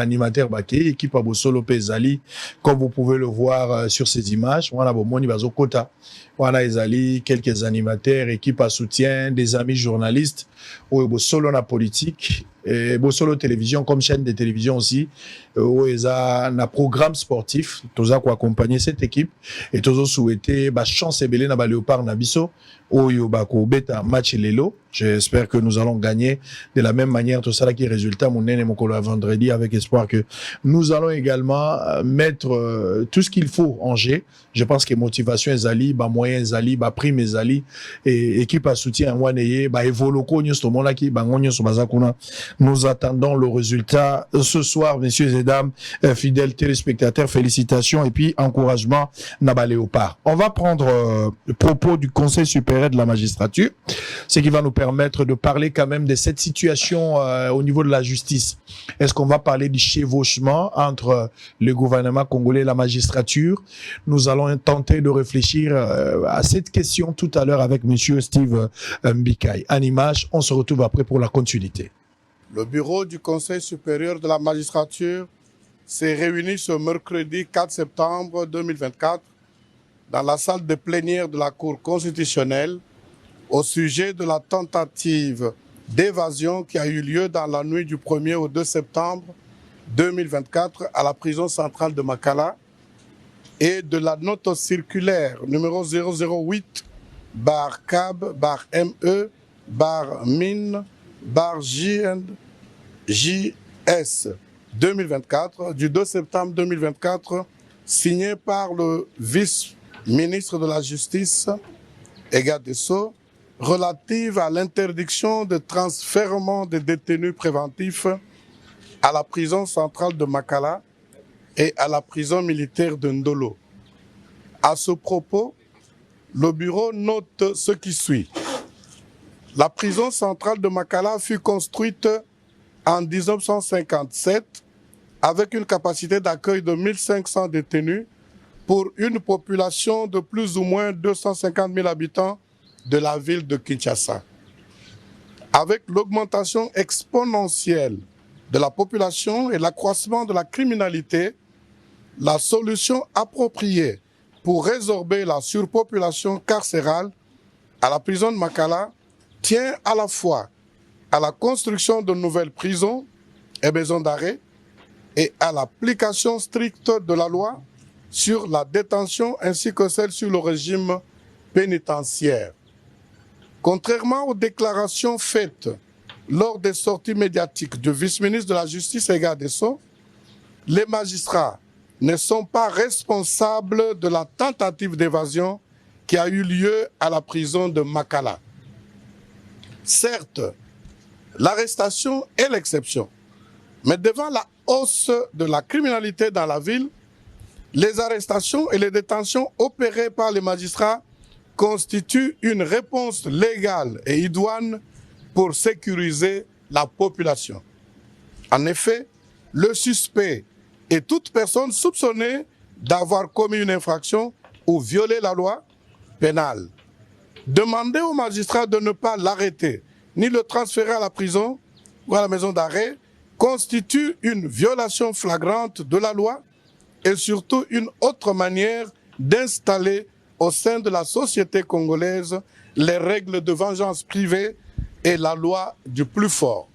équipe à Bosolo Pezali, comme vous pouvez le voir sur ces images. Voilà, Bomoni Bazo Kota. Voilà, Ezali, quelques animateurs, équipe à soutien, des amis journalistes, Bosolo na politique, et Bosolo télévision comme chaîne de télévision aussi, où ils ont un programme sportif, tous à accompagner cette équipe, et tous souhaiter chance et belé na Léopard Nabiso, où yobako beta match lelo. J'espère que nous allons gagner de la même manière. Tout ça là qui est résultat mon nene mon colo vendredi, avec espoir que nous allons également mettre tout ce qu'il faut en jeu. Je pense que motivation Ezali, moyen Ezali, prime Ezali, et équipe à soutien Waneye, Evoloko Nyostomolaki, Bazakuna. Nous attendons le résultat ce soir, messieurs et dames, fidèles téléspectateurs. Félicitations et puis encouragement Naba Léopard. On va prendre le propos du Conseil supérieur de la magistrature, ce qui va nous permettre de parler quand même de cette situation au niveau de la justice. Est-ce qu'on va parler du chevauchement entre le gouvernement congolais et la magistrature? Nous allons tenter de réfléchir à cette question tout à l'heure avec monsieur Steve Mbikai. En image, on se retrouve après pour la continuité. Le bureau du Conseil supérieur de la magistrature s'est réuni ce mercredi 4 septembre 2024 dans la salle de plénière de la Cour constitutionnelle au sujet de la tentative d'évasion qui a eu lieu dans la nuit du 1er au 2 septembre 2024 à la prison centrale de Makala et de la note circulaire numéro 008/CAB/ME JS 2024 du 2 septembre 2024, signé par le vice-ministre de la Justice et garde des Sceaux, relative à l'interdiction de transfèrement des détenus préventifs à la prison centrale de Makala et à la prison militaire de Ndolo. À ce propos, le bureau note ce qui suit. La prison centrale de Makala fut construite en 1957 avec une capacité d'accueil de 1500 détenus pour une population de plus ou moins 250 000 habitants de la ville de Kinshasa. Avec l'augmentation exponentielle de la population et l'accroissement de la criminalité, la solution appropriée pour résorber la surpopulation carcérale à la prison de Makala tient à la fois à la construction de nouvelles prisons et maisons d'arrêt et à l'application stricte de la loi sur la détention ainsi que celle sur le régime pénitentiaire. Contrairement aux déclarations faites lors des sorties médiatiques du vice-ministre de la Justice et garde des Sceaux, les magistrats ne sont pas responsables de la tentative d'évasion qui a eu lieu à la prison de Makala. Certes, l'arrestation est l'exception, mais devant la hausse de la criminalité dans la ville, les arrestations et les détentions opérées par les magistrats constituent une réponse légale et idoine pour sécuriser la population. En effet, le suspect et toute personne soupçonnée d'avoir commis une infraction ou violé la loi pénale. Demander aux magistrats de ne pas l'arrêter ni le transférer à la prison ou à la maison d'arrêt constitue une violation flagrante de la loi et surtout une autre manière d'installer au sein de la société congolaise les règles de vengeance privée et la loi du plus fort.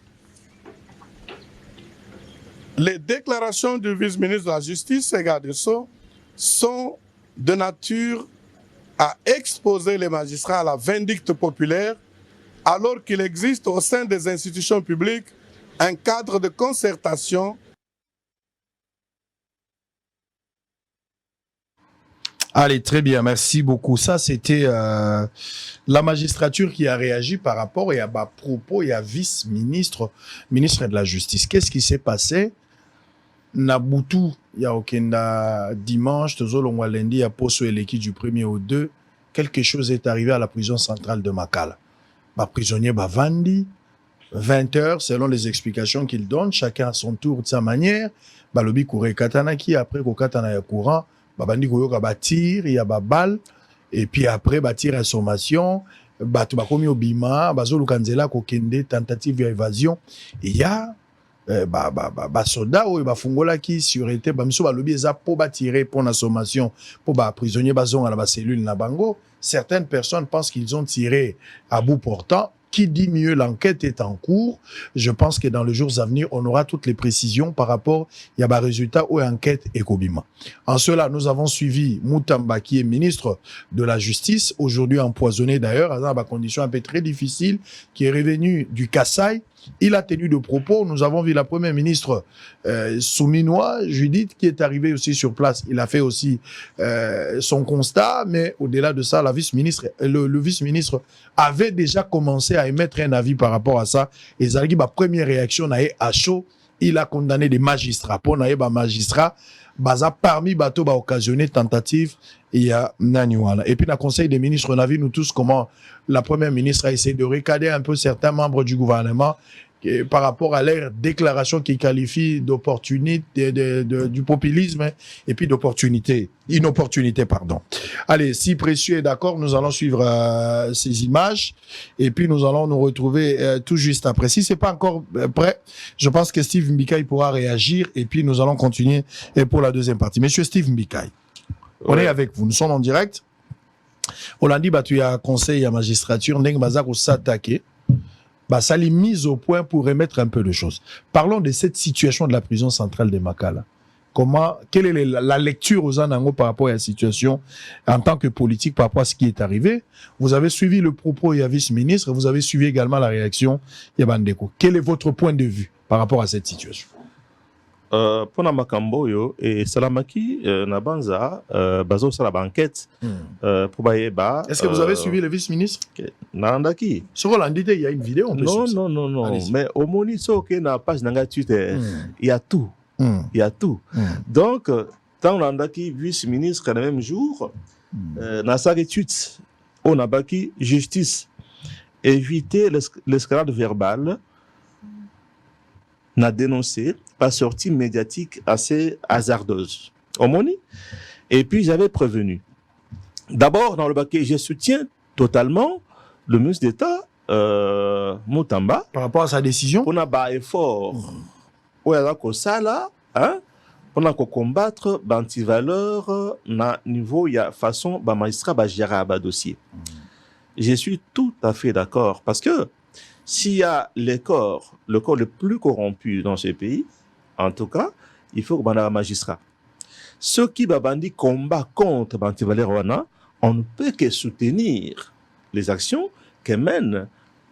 Les déclarations du vice-ministre de la Justice et garde des Sceaux sont de nature à exposer les magistrats à la vindicte populaire alors qu'il existe au sein des institutions publiques un cadre de concertation. Allez, très bien, merci beaucoup. Ça, c'était la magistrature qui a réagi par rapport à propos et à vice-ministre, ministre de la Justice. Qu'est-ce qui s'est passé? Nabutu, il y a aucun dimanche, tozolongwa lundi, à Poso et l'équipe du 1er au 2, quelque chose est arrivé à la prison centrale de Makala. Prisonnier Bavandi, 20 heures, selon les explications qu'il donne, chacun à son tour de sa manière. Balobi Kouré Katanaki, après Kokatana ya courant, Babandi Koyoka batir, il y a balle, et puis après, batir à sommation, Batubakomi Obima, Bazolo Kanzela, Kokende, tentative d'évasion. Il y a soda ou bafungola qui surétait, Bamiso Balobi eza pour batirer pour la sommation, pour prisonnier bazon à la cellule na bango. Certaines personnes pensent qu'ils ont tiré à bout portant. Qui dit mieux, l'enquête est en cours. Je pense que dans les jours à venir, on aura toutes les précisions par rapport à des résultats ou enquête et Kobima. En cela, nous avons suivi Moutamba, qui est ministre de la Justice, aujourd'hui empoisonné d'ailleurs, dans des conditions un peu très difficiles, qui est revenu du Kassai. Il a tenu de propos. Nous avons vu la première ministre souminois, Judith, qui est arrivée aussi sur place. Il a fait aussi son constat, mais au-delà de ça, le vice-ministre avait déjà commencé à émettre un avis par rapport à ça. Et Zalgi, ma première réaction, à chaud, il a condamné des magistrats. Pour les magistrats, parmi bateaux occasionné tentative, il y a Naniwala. Et puis, dans le Conseil des ministres, on a vu nous tous comment la première ministre a essayé de recader un peu certains membres du gouvernement par rapport à leur déclaration qui qualifie d'opportunité, du populisme et puis inopportunité, pardon. Allez, si Précieux est d'accord, nous allons suivre ces images et puis nous allons nous retrouver tout juste après. Si c'est pas encore prêt, je pense que Steve Mbikai pourra réagir et puis nous allons continuer pour la deuxième partie. Monsieur Steve Mbikai, on est avec vous, nous sommes en direct. On l'a dit, tu as conseil à magistrature, Ndeng Bazak ou s'attaquer. Ça l'est mise au point pour remettre un peu de choses. Parlons de cette situation de la prison centrale de Makala. quelle est la lecture aux Anango par rapport à la situation en tant que politique par rapport à ce qui est arrivé? Vous avez suivi le propos du vice-ministre, vous avez suivi également la réaction Yabandeko. Quel est votre point de vue par rapport à cette situation? Pour Makambo yo et Salamaki Nabanza bazo sala banquette pour Bayeba. Est-ce que vous avez suivi le vice-ministre? Nandaki. Sur l'andité, il y a une vidéo. Non. Mais au moniso que na page nanga Twitter, il y a tout. Il y a tout. Donc tant l'andaki vice-ministre le même jour, na sa tweet on a baki justice, éviter l'escalade verbale. N'a dénoncé par sortie médiatique assez hasardeuse. Et puis j'avais prévenu. D'abord, dans le baquet, je soutiens totalement le ministre d'État Moutamba. Par rapport à sa décision? On a bas effort. Où il y a ça là, pendant qu'on combattre l'antivaleur, na niveau, il y a façon, magistrat, gérer un dossier. Je suis tout à fait d'accord parce que s'il y a le corps le plus corrompu dans ce pays, en tout cas, il faut qu'on ait un magistrat. Ceux qui bandi combat contre l'antivaleur, on ne peut que soutenir les actions que mène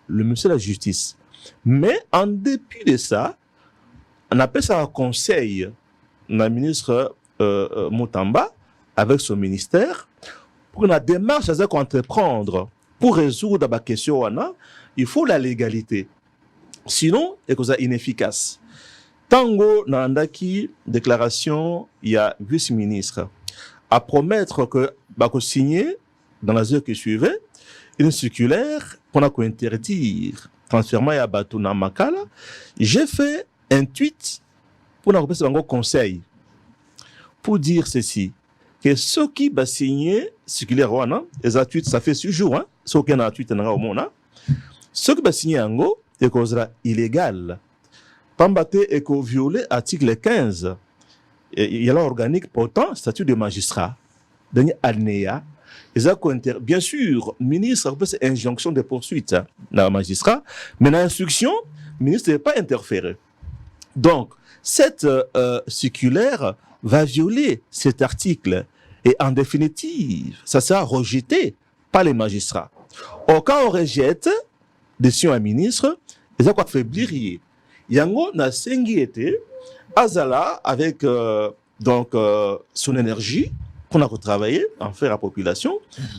le ministère de la Justice. Mais en dépit de ça, on appelle ça un conseil, le ministre Moutamba, avec son ministère, pour la démarche à entreprendre pour résoudre la question, il faut la légalité. Sinon, c'est inefficace. Tango Nandaki, déclaration, il y a vice-ministre à promettre que signer dans la heure qui suivait une circulaire pour interdire transfèrement à Batuna Makala. J'ai fait un tweet pour un conseil pour dire ceci, que ceux qui va signer circulaire et ça tweet ça fait 6 jours ceux qui ont tweet au monde, ceux qui va signer en go est causera illégal. Pambate est que violer article 15. Il y a l'organique portant statut de magistrat. Dernier alinéa. Bien sûr, ministre a fait injonction de poursuite dans le magistrat, mais dans l'instruction, le ministre n'est pas interféré. Donc, cette circulaire va violer cet article et en définitive, ça sera rejeté par les magistrats. Or, quand on rejette décision à ministre, ils ont quoi affaiblir. Yango n'a sengi été Azala avec son énergie qu'on a retravaillé en faire la population,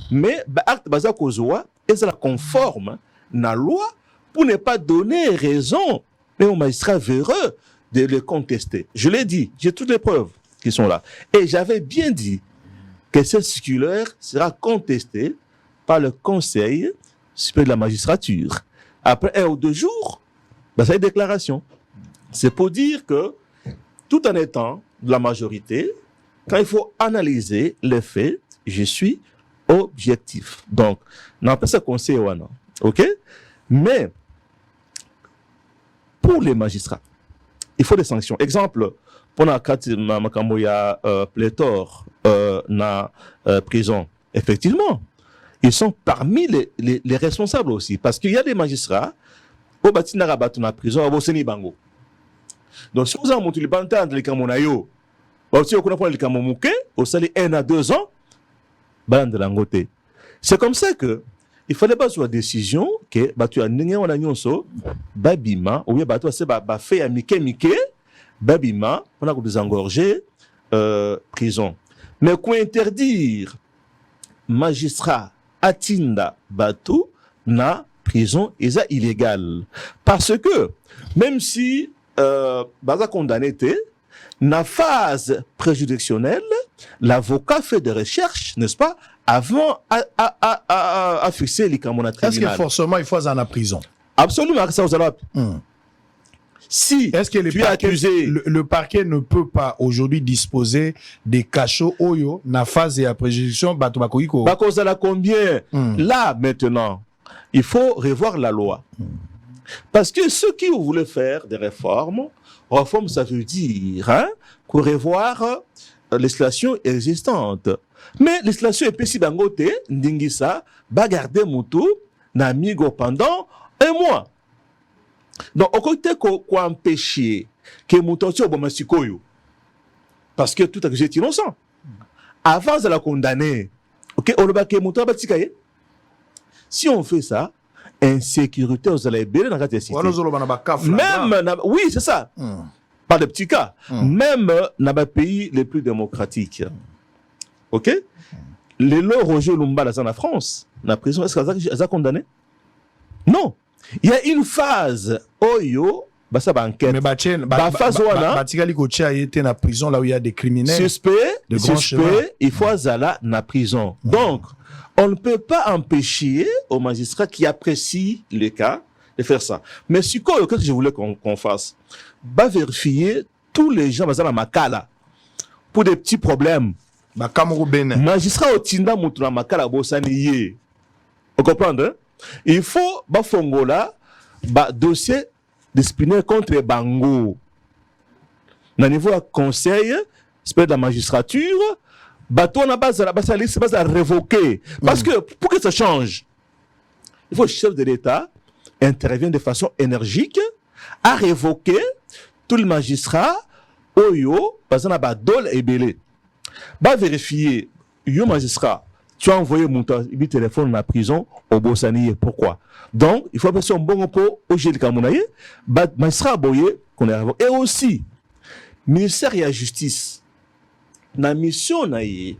mais acte baza kozoa et ça la conforme na loi pour ne pas donner raison mais aux magistrats véreux de le contester. Je l'ai dit, j'ai toutes les preuves qui sont là. Et j'avais bien dit que cette circulaire sera contestée par le Conseil supérieur de la magistrature. Après 1 ou 2 jours, ça y est déclaration. C'est pour dire que, tout en étant de la majorité, quand il faut analyser les faits, je suis objectif. Donc, on appelle ça conseil, ok? Mais, pour les magistrats, il faut des sanctions. Exemple, pendant qu'il y a pléthore dans la prison, effectivement, ils sont parmi les responsables aussi. Parce qu'il y a des magistrats, au bâtiment dans la prison, au Séni Bango. Donc, si vous avez monté le bantan de l'Ikamonayo, si vous avez l'Ikamomouké, au sali 1 à 2 ans, de l'angoté. C'est comme ça que il fallait pas sur la décision que tu as n'engagé on a nyonso babima ou bien tu as fait à mike babima on a désengorger prison. Mais qu'on interdire magistrat atinda batu na prison est illégal parce que même si baza condamné était na phase préjudicielle, l'avocat fait des recherches, n'est-ce pas, avant à fixer les camons tribunal. Est-ce que forcément il faut aller en prison? Absolument, ça vous allez. Si est-ce que le parquet ne peut pas aujourd'hui disposer des cachots oyo na phase et à préjudiciation batubakoiko? Bakozala combien? Là maintenant, il faut revoir la loi. Parce que ceux qui voulaient faire des réformes, ça veut dire qu'on revoir législation existante. Mais législation est possible en côté, ndingisa, va garder moutou, n'amigo pendant 1 mois. Donc, au côté qu'on empêche que moutou tio bomasikoyo. Parce que tout accusé est innocent. Avant de la condamner, ok, on va si on fait ça, insécurité aux allez dans la cité. Même, oui, c'est ça. Pas de petits cas. Même dans les pays les plus démocratiques. Ok? Les lois Roger Lumba dans la France, la prison, est-ce qu'elle a condamné? Non. Il y a une phase, oyo, bah ça va enquête. Mais phase Batikali Kocha a été dans la prison là où il y a des criminels. Suspect, il faut aller dans la prison. Donc, on ne peut pas empêcher aux magistrats qui apprécient le cas de faire ça. Mais ce que je voulais qu'on fasse, va vérifier tous les gens dans la Makala pour des petits problèmes. Magistrat au Tinda Moutouna Makala Bossaniye. Vous comprenez? Hein? Il faut, Fongola, dossier disciplinaire contre Bango. Au niveau du conseil, de la magistrature, on a base à révoquer. Parce que, pour que ça change, il faut que le chef de l'État intervienne de façon énergique à révoquer tous les magistrats, Oyo, parce qu'on a dol et belé. Vérifier, yo magistrat, tu as envoyé mon téléphone dans la prison au Bossaniye. Pourquoi? Donc, il faut passer un bon repos au Géli Kamounaye, magistrat Boye, qu'on est révoqué. Et aussi, ministère de la Justice, la mission, il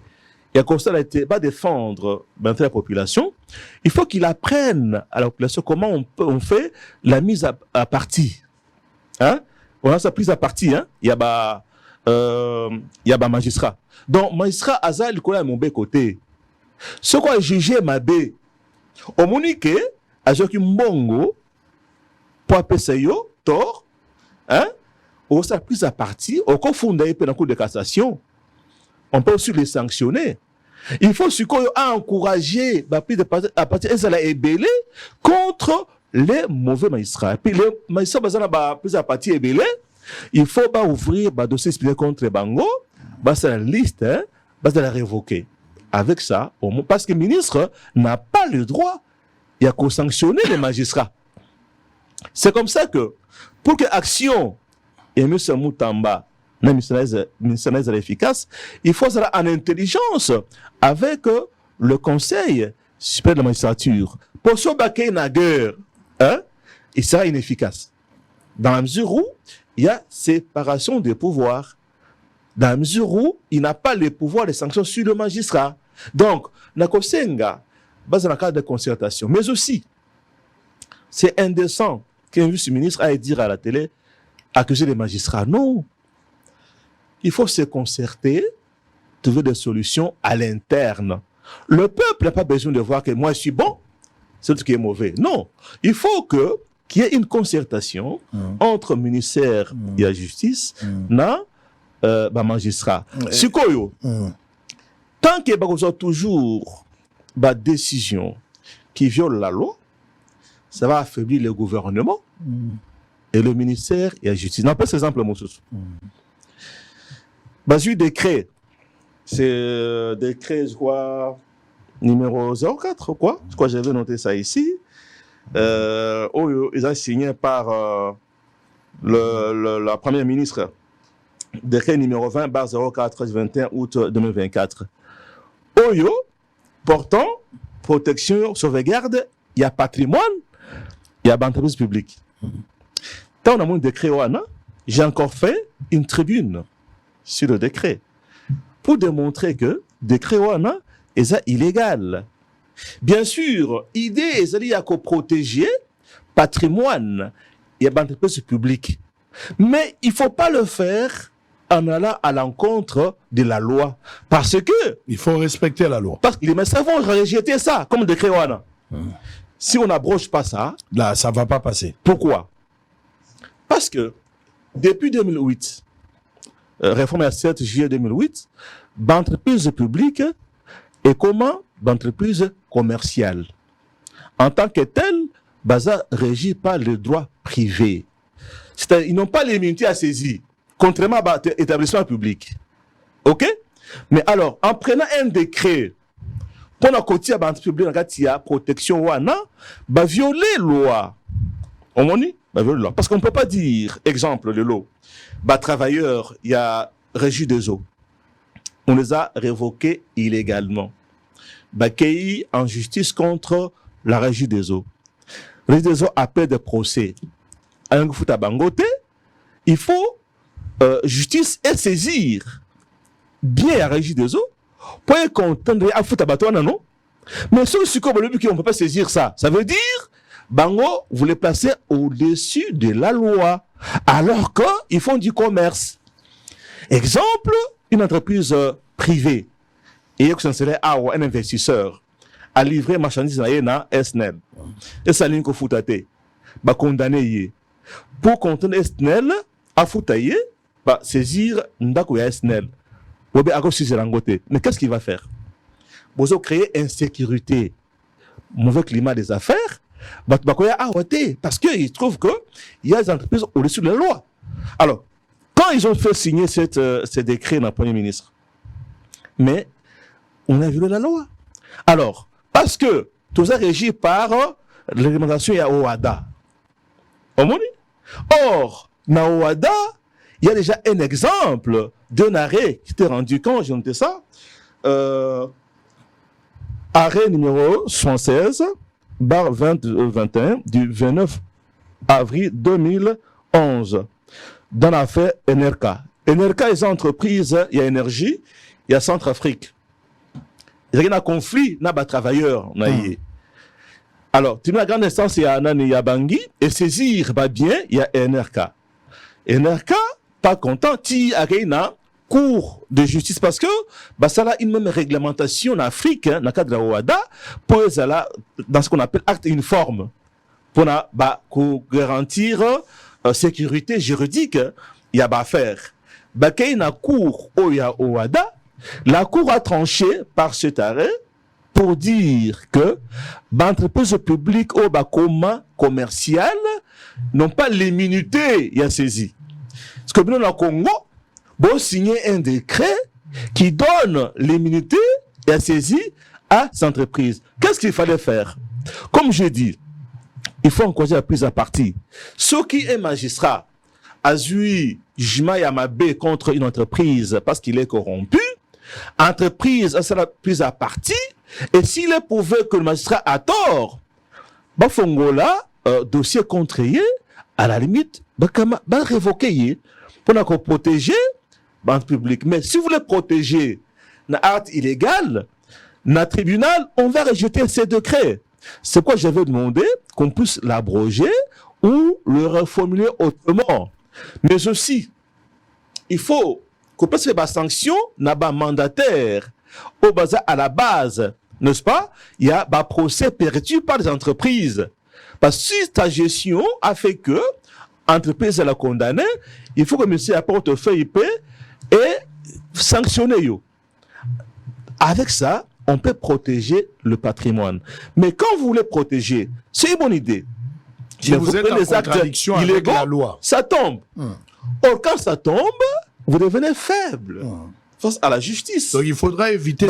y a constat de défendre la population. Il faut qu'il apprenne à la population comment on fait la mise à partie. Hein? On a sa prise à partie. Hein? Il y a magistrat. Donc, magistrat Azal, il connaît mon côté. Ce qu'on a jugé ma bé, au monique, à Joki Mbongo, pour appeler tort, hein? On a prise à partie, on confond dans le cours de cassation. On peut aussi les sanctionner. Il faut encourager la prise à partie ébélé contre les mauvais magistrats. Et puis les magistrats prise à partie ébélé, il faut ouvrir un dossier disciplinaire contre Bango, c'est la liste, hein, de la révoquer. Avec ça, parce que le ministre n'a pas le droit, il y a qu'à sanctionner les magistrats. C'est comme ça que, pour que l'action et M. Moutamba, le ministère efficace, il faut être en intelligence avec le Conseil supérieur de la magistrature. Pour ce baquet une guerre, hein, il sera inefficace. Dans la mesure où il y a séparation des pouvoirs. Dans la mesure où il n'a pas le pouvoir de sanction sur le magistrat. Donc, Nakosenga, base dans le cadre de concertation, mais aussi, c'est indécent qu'un vice-ministre aille dire à la télé, accuser les magistrats. Non. Il faut se concerter, trouver des solutions à l'interne. Le peuple n'a pas besoin de voir que moi je suis bon, c'est ce qui est mauvais. Non. Il faut qu'il y ait une concertation entre le ministère et la justice, magistrat. Tant qu'il y a toujours des décisions qui violent la loi, ça va affaiblir le gouvernement et le ministère et la justice. Non, pas cet exemple, mon sous. Le décret, c'est décret, je crois, numéro 04, quoi. Je crois que j'avais noté ça ici. Ils ont signé par la première ministre, décret numéro 20/04 du 21 août 2024. Oyo, portant protection, sauvegarde, il y a patrimoine, il y a entreprise publique. Quand on a mon décret, j'ai encore fait une tribune sur le décret pour démontrer que le décret est illégal. Bien sûr, l'idée est de protéger le patrimoine et l'entreprise publique. Mais il ne faut pas le faire en allant à l'encontre de la loi. Parce que... il faut respecter la loi. Parce que les médecins vont rejeter ça comme décret. Si on n'abroge pas ça... là, ça ne va pas passer. Pourquoi? Parce que depuis 2008, réforme à 7 juillet 2008, l'entreprise publique est comment l'entreprise commerciale. En tant que telle, ça régit par le droit privé. C'est-à-dire, ils n'ont pas l'immunité à saisir, contrairement à l'établissement public. OK? Mais alors, en prenant un décret, pour la côté de l'entreprise publique, il y a protection, violer la loi. On m'en dit? Violer la loi. Parce qu'on ne peut pas dire, exemple, le lot, travailleur, il y a régie des eaux. on les a révoqués illégalement. Bakei en justice contre la Régie des eaux. La Régie des eaux appelle des procès. Il faut justice et saisir bien la Régie des eaux pour contendre à Foutabatouana, non? Mais sur le but on ne peut pas saisir ça. Ça veut dire, Bango, vous les placez au-dessus de la loi, alors qu'ils font du commerce. Exemple, une entreprise privée, et un investisseur a livré marchandise dans SNEL. Et ça ligne Foutate, bah condamné. Pour contenir SNEL, à Foutaye, bah saisir Ndakouya SNEL. Mais qu'est-ce qu'il va faire? Vous avez créé insécurité, mauvais climat des affaires, parce qu'il trouve qu'il y a des entreprises au-dessus de la loi. Alors, quand ils ont fait signer ce décret dans le Premier ministre, mais on a violé la loi. Alors, parce que tout ça est régi par la réglementation à OADA. Or, dans OADA, il y a déjà un exemple d'un arrêt qui était rendu compte, j'ai noté ça, arrêt numéro 76, barre 2021, du 29 avril 2011, dans l'affaire NRK. NRK, les entreprises, il y a énergie, il y a Centrafrique. Il y a un conflit, il y a des travailleurs. Alors, tu as la grande instance, il y a Nani Yabangi, et saisir, bien, il y a NRK. NRK, pas content, il y a un cours de justice parce que ça a une même réglementation en Afrique, dans le cadre de la OADA, pour dans ce qu'on appelle acte uniforme, pour garantir sécurité juridique, il y a à faire. Il y a un cours où il y a OADA, la cour a tranché par cet arrêt pour dire que l'entreprise publique ou commerciale n'ont pas l'immunité, il y a saisi. Parce que dans le Congo, bon signer un décret qui donne l'immunité et a saisi à ces entreprises. Qu'est-ce qu'il fallait faire? Comme je dis, il faut encourager la prise à partie. Ceux qui est magistrat, Azui Jima Yamabe contre une entreprise parce qu'il est corrompu, entreprise a la prise à partie, et s'il est prouvé que le magistrat a tort, Fongola, dossier contrarié, à la limite, révoquer pour protéger le public. Mais si vous voulez protéger l'acte illégal, dans le tribunal, on va rejeter ces décrets. C'est quoi j'avais demandé qu'on puisse l'abroger ou le reformuler autrement. Mais aussi, il faut qu'on puisse faire des sanctions mandataires au bazar à la base, n'est-ce pas? Il y a un procès perdu par les entreprises. Parce que si ta gestion a fait que l'entreprise l'a condamné, il faut que monsieur apporte feuille IP et sanctionner. Avec ça, on peut protéger le patrimoine. Mais quand vous voulez protéger, c'est une bonne idée. Si vous êtes en contradiction avec la loi, ça tombe. Or, quand ça tombe, vous devenez faible face à la justice. Donc, il faudra éviter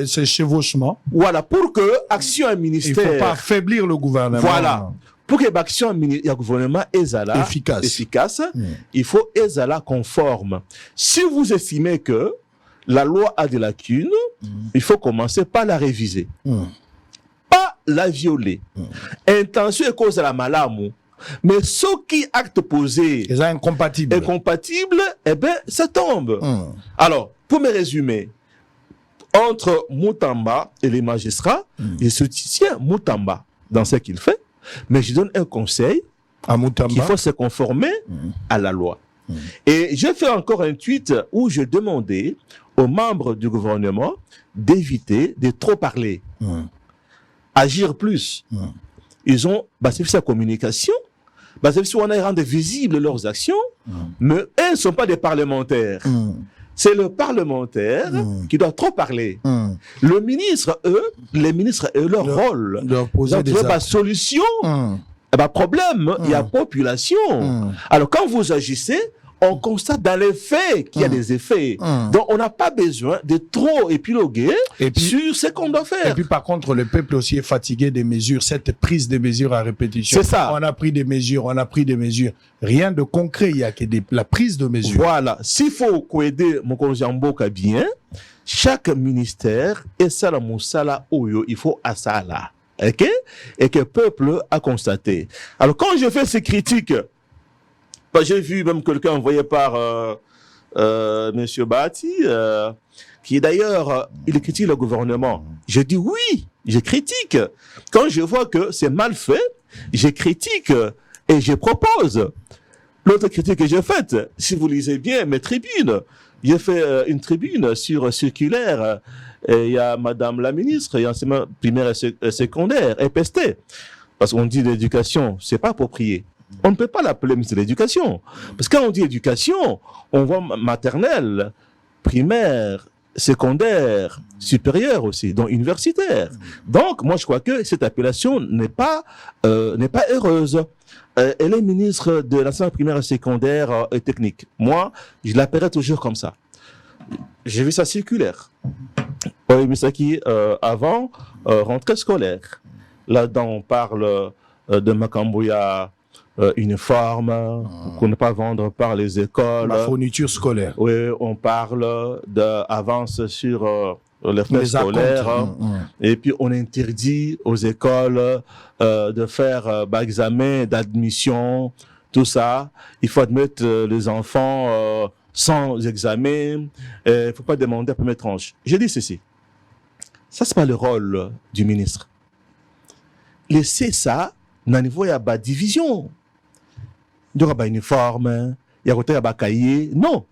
ces chevauchements. Voilà, pour que l'action à ministère... Il ne faut pas affaiblir le gouvernement. Voilà. Pour que l'action à gouvernement est efficace, il faut être conforme. Si vous estimez que la loi a des lacunes, il faut commencer par la réviser. Pas la violer. Intention est cause de la malamu. Mais ce qui acte posé est incompatible, eh bien, ça tombe. Alors, pour me résumer, entre Moutamba et les magistrats, je soutiens Moutamba dans ce qu'il fait, mais je donne un conseil qu'il faut se conformer à la loi. Et je fais encore un tweet où je demandais aux membres du gouvernement d'éviter de trop parler, agir plus. Ils ont basé sur la communication, basé sur on a rendu visibles leurs actions, mais eux ne sont pas des parlementaires. C'est le parlementaire qui doit trop parler. Le ministre, les ministres, leur rôle, leur poser des solution, problème, il y a population. Alors quand vous agissez, on constate dans les faits qu'il y a des effets. Donc, on n'a pas besoin de trop épiloguer sur ce qu'on doit faire. Et puis, par contre, le peuple aussi est fatigué des mesures, cette prise de mesures à répétition. C'est ça. On a pris des mesures, on a pris des mesures. Rien de concret, il y a que la prise de mesures. Voilà. S'il faut aider mon Mboka bien, chaque ministère et ça la moussala oyo, il faut à ça là. OK? Et que le peuple a constaté. Alors, quand je fais ces critiques, j'ai vu même quelqu'un envoyé par Monsieur Bati, qui d'ailleurs, il critique le gouvernement. Je dis oui, je critique. Quand je vois que c'est mal fait, je critique et je propose. L'autre critique que j'ai faite, si vous lisez bien mes tribunes, j'ai fait une tribune sur circulaire. Il y a Madame la ministre, il y a enseignement primaire et secondaire, EPST. Parce qu'on dit l'éducation, c'est pas approprié. On ne peut pas l'appeler ministre de l'éducation. Parce que quand on dit éducation, on voit maternelle, primaire, secondaire, supérieure aussi, donc universitaire. Donc, moi, je crois que cette appellation n'est pas heureuse. Elle est ministre de l'enseignement primaire et secondaire et technique. Moi, je l'appellerai toujours comme ça. J'ai vu sa circulaire. Misaki, avant rentrée scolaire. Là-dedans, on parle de Makambouya uniforme, qu'on ne peut pas vendre par les écoles. La fourniture scolaire. Oui, on parle d'avance sur les frais scolaires. Et puis, on interdit aux écoles de faire examen d'admission, tout ça. Il faut admettre les enfants sans examen. Il ne faut pas demander à première tranche. Je dis ceci. Ça, c'est pas le rôle du ministre. Laissez ça, dans niveau, il y a une division. Il y a un uniforme, il y a un cahier. Non.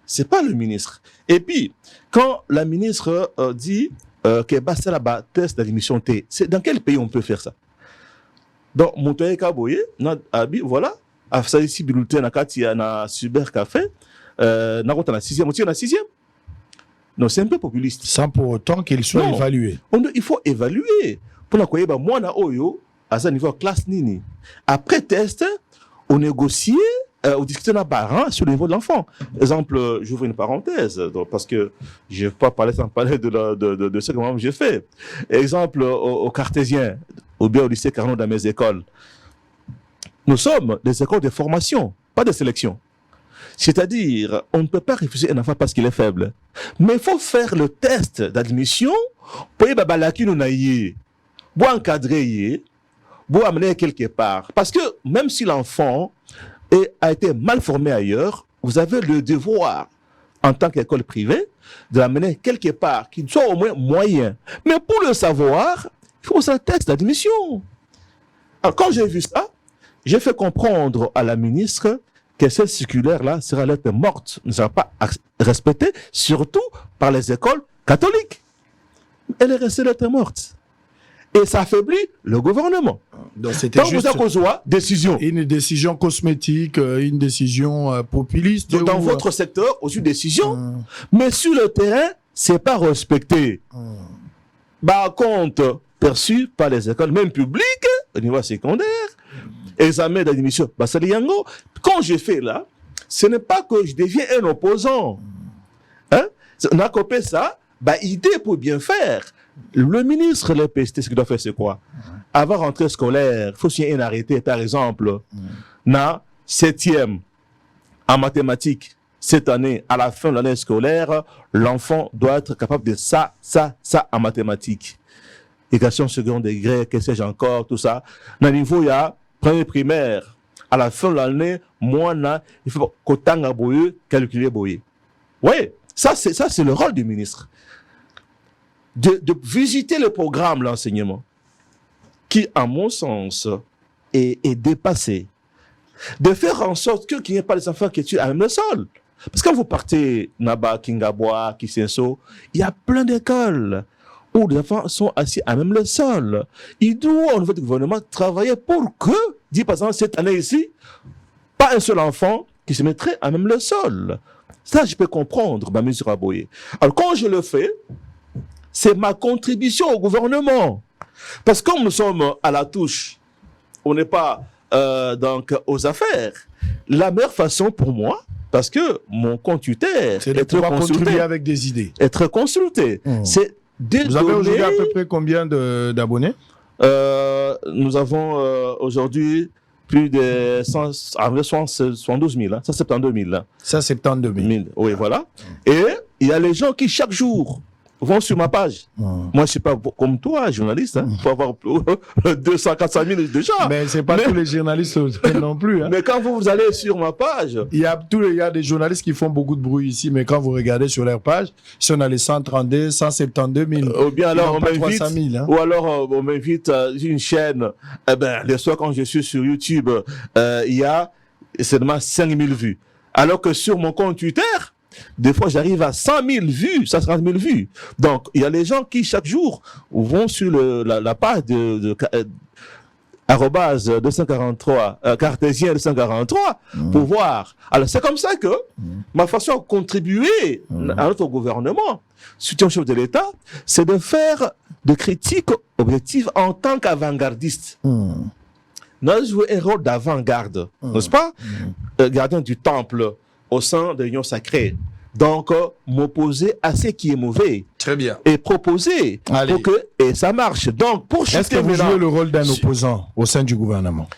C'est pas le ministre. Et puis, quand la ministre dit que c'est la test d'admission T, c'est dans quel pays on peut faire ça? Donc, Moutaye Kaboye, voilà, à ça ici, Bilouté, na Cyber Café, na la 6e, non, c'est un peu populiste. Sans pour autant qu'il soit évalué. Il faut évaluer. Pour la koyeba, moi, na oyo, à ce niveau classe nini. Après test, on négocie, on discute na parents sur le niveau de l'enfant. Exemple, j'ouvre une parenthèse, donc, parce que je ne vais pas parler sans parler de ce que moi j'ai fait. Exemple, au Cartésien, ou bien au lycée Carnot dans mes écoles. Nous sommes des écoles de formation, pas de sélection. C'est-à-dire, on ne peut pas refuser un enfant parce qu'il est faible. Mais il faut faire le test d'admission pour encadrer, pour amener quelque part. Parce que même si l'enfant a été mal formé ailleurs, vous avez le devoir, en tant qu'école privée, de l'amener quelque part, qu'il soit au moins moyen. Mais pour le savoir, il faut un test d'admission. Alors, quand j'ai vu ça, j'ai fait comprendre à la ministre que cette circulaire-là sera lettre morte, ne sera pas respectée, surtout par les écoles catholiques. Elle est restée lettre morte. Et ça affaiblit le gouvernement. Donc c'était juste décision. Une décision cosmétique, une décision populiste. Dans votre secteur, aussi décision. Mais sur le terrain, c'est pas respecté. Par contre, perçu par les écoles, même publiques, au niveau secondaire, examen d'admission. Quand je fais là, ce n'est pas que je deviens un opposant. Hein? On a copié ça, idée pour bien faire. Le ministre de l'EPST, ce qu'il doit faire, c'est quoi? Avant rentrée scolaire, il faut signer un arrêté, par exemple, na 7e en mathématiques. Cette année, à la fin de l'année scolaire, l'enfant doit être capable de ça en mathématiques. Éducation second degré, que sais-je encore, tout ça. Dans le niveau, il y a premier primaire. À la fin de l'année, il faut qu'autant boye, calculer boye. Oui, ça c'est le rôle du ministre. De visiter le programme, l'enseignement, qui, à mon sens, est dépassé. De faire en sorte qu'il n'y ait pas des enfants qui tuent à même le sol. Parce que quand vous partez, Naba, Kingaboa, Kisenso, il y a plein d'écoles où les enfants sont assis à même le sol. Il doit, au niveau du gouvernement, travailler pour que, dit par exemple, cette année ici, pas un seul enfant qui se mettrait à même le sol. Ça, je peux comprendre, ma mesure à Boye. Alors, quand je le fais, c'est ma contribution au gouvernement. Parce que comme nous sommes à la touche, on n'est pas donc aux affaires. La meilleure façon pour moi, parce que mon compte Twitter c'est de pouvoir contribuer avec des idées. Être consulté. C'est Vous avez aujourd'hui à peu près combien d'abonnés? Nous avons aujourd'hui plus de 172 000, hein, 172 000. Hein. 172 000. Oui, voilà. Et il y a les gens qui, chaque jour, vont sur ma page. Moi, je ne suis pas comme toi, journaliste. Il faut avoir 200, 400 000 déjà. Mais ce n'est pas tous les journalistes non plus. Hein. Mais quand vous allez sur ma page... Il y a des journalistes qui font beaucoup de bruit ici, mais quand vous regardez sur leur page, si on a les 132, 172 000. Ou bien alors, on m'invite une chaîne. Eh ben, les soirs, quand je suis sur YouTube, il y a seulement 5 000 vues. Alors que sur mon compte Twitter... Des fois, j'arrive à 100 000 vues, 150 000 vues. Donc, il y a les gens qui, chaque jour, vont sur la page de arrobase 243, cartésien 243, pour voir. Alors, c'est comme ça que ma façon de contribuer à notre gouvernement, soutien au chef de l'État, c'est de faire des critiques objectives en tant qu'avant-gardiste. Nous avons joué un rôle d'avant-garde, n'est-ce pas? Gardien du temple au sein de l'Union sacrée. Donc, m'opposer à ce qui est mauvais. Très bien. Et proposer pour que ça marche. Donc, pour est-ce que vous jouez le rôle d'un opposant au sein du gouvernement?